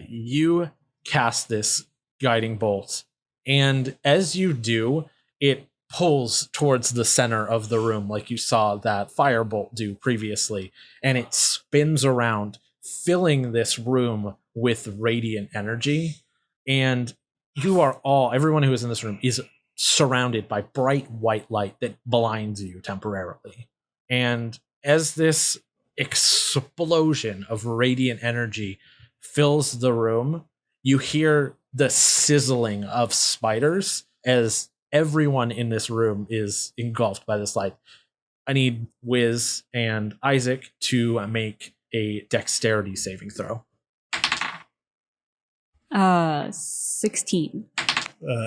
You cast this guiding bolt, and as you do, it pulls towards the center of the room like you saw that firebolt do previously, and it spins around, filling this room with radiant energy. And you are everyone who is in this room is surrounded by bright white light that blinds you temporarily. And as this explosion of radiant energy fills the room, you hear the sizzling of spiders as everyone in this room is engulfed by this light. I need Whizz and Isaac to make a dexterity saving throw. 16.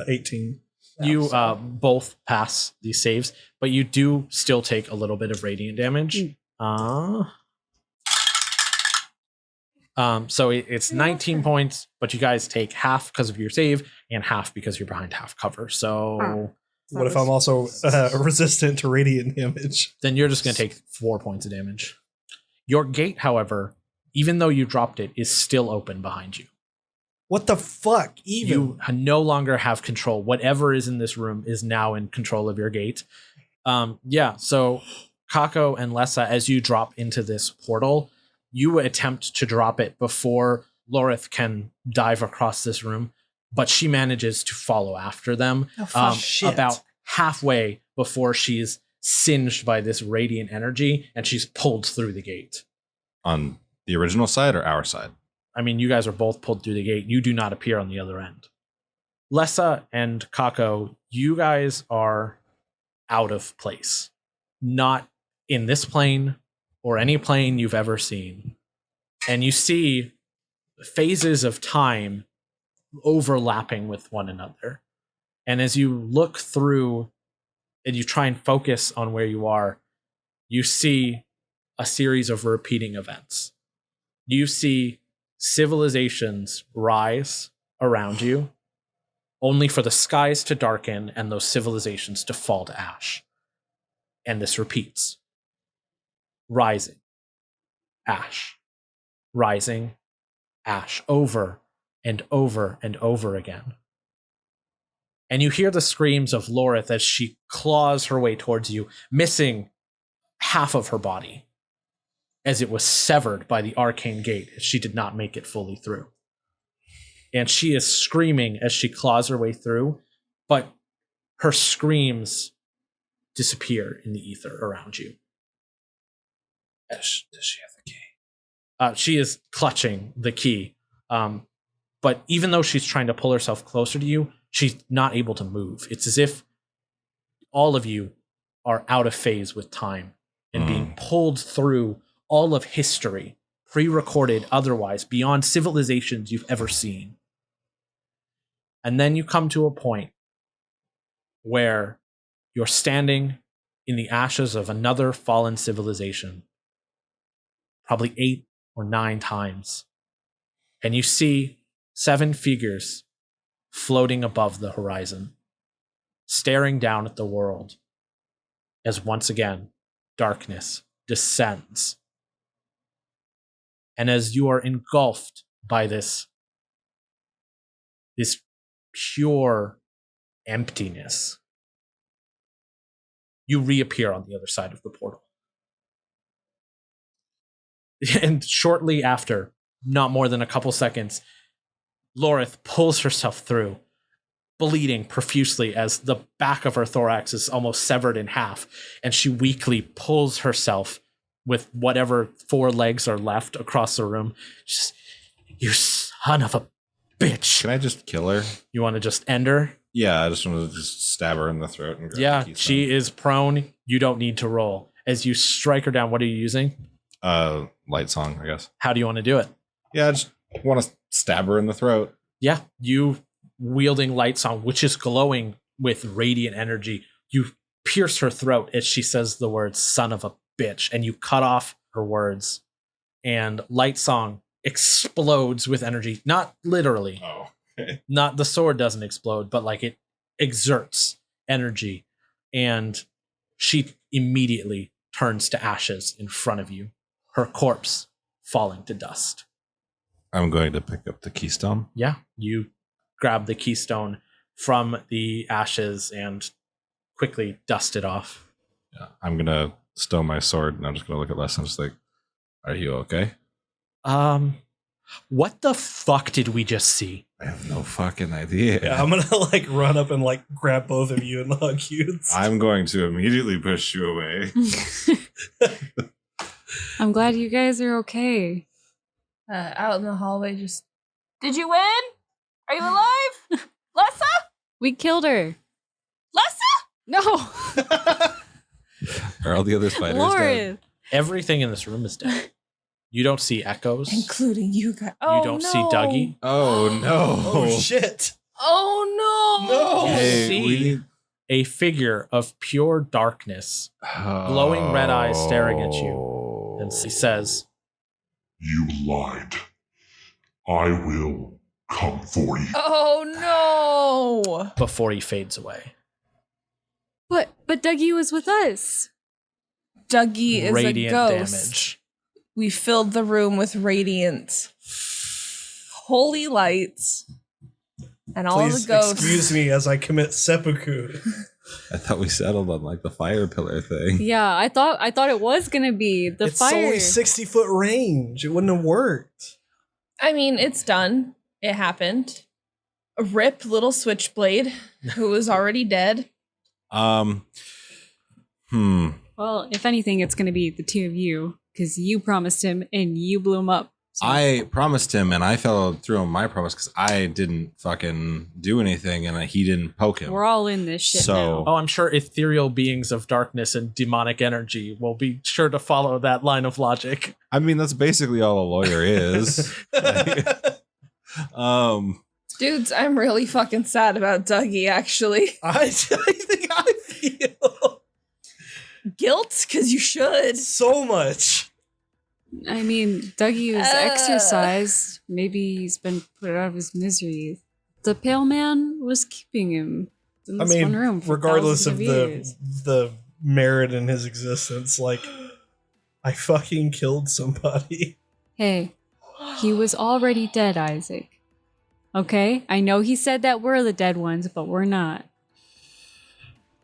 18. You both pass these saves, but you do still take a little bit of radiant damage. So it's 19 points, but you guys take half because of your save and half because you're behind half cover. So What if I'm also resistant to radiant damage? then you're just going to take 4 points of damage. Your gate, however, even though you dropped it, is still open behind you. What the fuck? Even You no longer have control. Whatever is in this room is now in control of your gate. So Kako and Lessa, as you drop into this portal, you attempt to drop it before Lorath can dive across this room, but she manages to follow after them shit. about halfway before she's singed by this radiant energy and she's pulled through the gate. On the original side or our side? I mean, you guys are both pulled through the gate. You do not appear on the other end. Lessa and Kako, you guys are out of place. Not in this plane or any plane you've ever seen. And you see phases of time overlapping with one another. And as you look through and you try and focus on where you are, you see a series of repeating events. You see civilizations rise around you, only for the skies to darken and those civilizations to fall to ash. And this repeats. Rising. Ash. rising ash over and over and over again. And you hear the screams of Lorath as she claws her way towards you, missing half of her body, as it was severed by the arcane gate as she did not make it fully through. And she is screaming as she claws her way through, but her screams disappear in the ether around you. Does she have the key? She is clutching the key. But even though she's trying to pull herself closer to you, she's not able to move. It's as if all of you are out of phase with time and being pulled through all of history, pre-recorded otherwise, beyond civilizations you've ever seen. And then you come to a point where you're standing in the ashes of another fallen civilization, probably 8 or 9 times, and you see 7 figures floating above the horizon, staring down at the world as once again darkness descends. And as you are engulfed by this pure emptiness, you reappear on the other side of the portal. And shortly after, not more than a couple seconds, Lorath pulls herself through, bleeding profusely as the back of her thorax is almost severed in half, and she weakly pulls herself with whatever 4 legs are left across the room. Just, you son of a bitch. Can I just kill her? You want to just end her? Yeah, I just want to just stab her in the throat. And grab Yeah, the keystone. she is prone. You don't need to roll. As you strike her down, what are you using? Light song, I guess. How do you want to do it? Yeah, I just want to stab her in the throat. Yeah, you wielding light song, which is glowing with radiant energy. You pierce her throat as she says the words "son of a bitch," and you cut off her words. And light song explodes with energy, not literally. Oh, okay. Not the sword doesn't explode, but like it exerts energy, and she immediately turns to ashes in front of you, her corpse falling to dust. I'm going to pick up the keystone. Yeah, you grab the keystone from the ashes and quickly dust it off. Yeah, I'm gonna stow my sword, and I'm just gonna look at Les and just like, "Are you okay?" What the fuck did we just see? I have no fucking idea. Yeah, I'm gonna like run up and like grab both of you and hug you. I'm going to immediately push you away. I'm glad you guys are okay. Out in the hallway, just, did you win? Are you alive? Lessa? We killed her. Lessa? No. Are all the other spiders Lorath. dead? Everything in this room is dead. You don't see echoes. Including you guys. Oh, You don't see Dougie. Oh no! Oh shit! Oh no! No! You Hey, see we need- a figure of pure darkness, glowing red eyes staring at you. And she says, You lied. I will come for you. Oh no! before he fades away. But Dougie was with us. Dougie is Radiant a ghost. damage. We filled the room with radiant, holy lights, and all Please the ghosts. excuse me as I commit seppuku. I thought we settled on like the fire pillar thing. Yeah, I thought it was gonna be the It's fire. only 60-foot range. It wouldn't have worked. I mean, it's done. It happened. A rip little switchblade who was already dead. Well, if anything, it's gonna be the two of you because you promised him and you blew him up. So- I promised him, and I fell through on my promise because I didn't fucking do anything, and he didn't poke him. We're all in this shit So- now. Oh, I'm sure ethereal beings of darkness and demonic energy will be sure to follow that line of logic. I mean, that's basically all a lawyer is. Dudes, I'm really fucking sad about Dougie, actually. I think I feel Guilt? Because you should. so much. I mean, Dougie was exorcised. Maybe he's been put out of his misery. The Pale Man was keeping him in I this one mean, room for regardless thousands of years. the merit in his existence, like I fucking killed somebody. Hey, He was already dead, Isaac. Okay? I know he said that we're the dead ones, but we're not.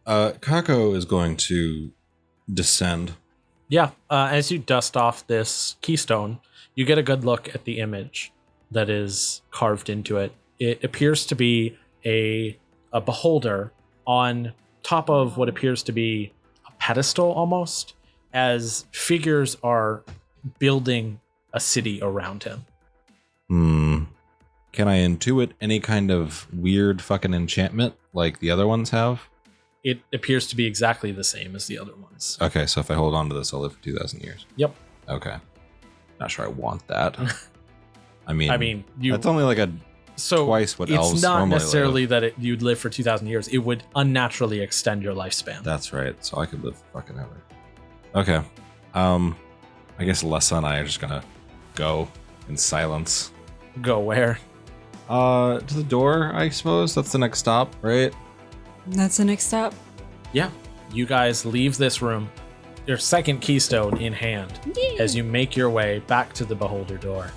Kako is going to descend. Yeah, as you dust off this keystone, you get a good look at the image that is carved into it. It appears to be a beholder on top of what appears to be a pedestal almost, as figures are building a city around him. Can I intuit any kind of weird fucking enchantment like the other ones have? It appears to be exactly the same as the other ones. Okay, so if I hold on to this, I'll live for 2,000 years. Yep. Okay. Not sure I want that. I mean, that's only like twice what elves it's not normally necessarily live. that you'd live for 2,000 years. It would unnaturally extend your lifespan. That's right. So I could live fucking ever. Okay. I guess Lessa and I are just gonna go in silence. Go where? To the door, I suppose. That's the next stop, right? That's the next stop. Yeah. You guys leave this room, your second keystone in hand, as you make your way back to the beholder door.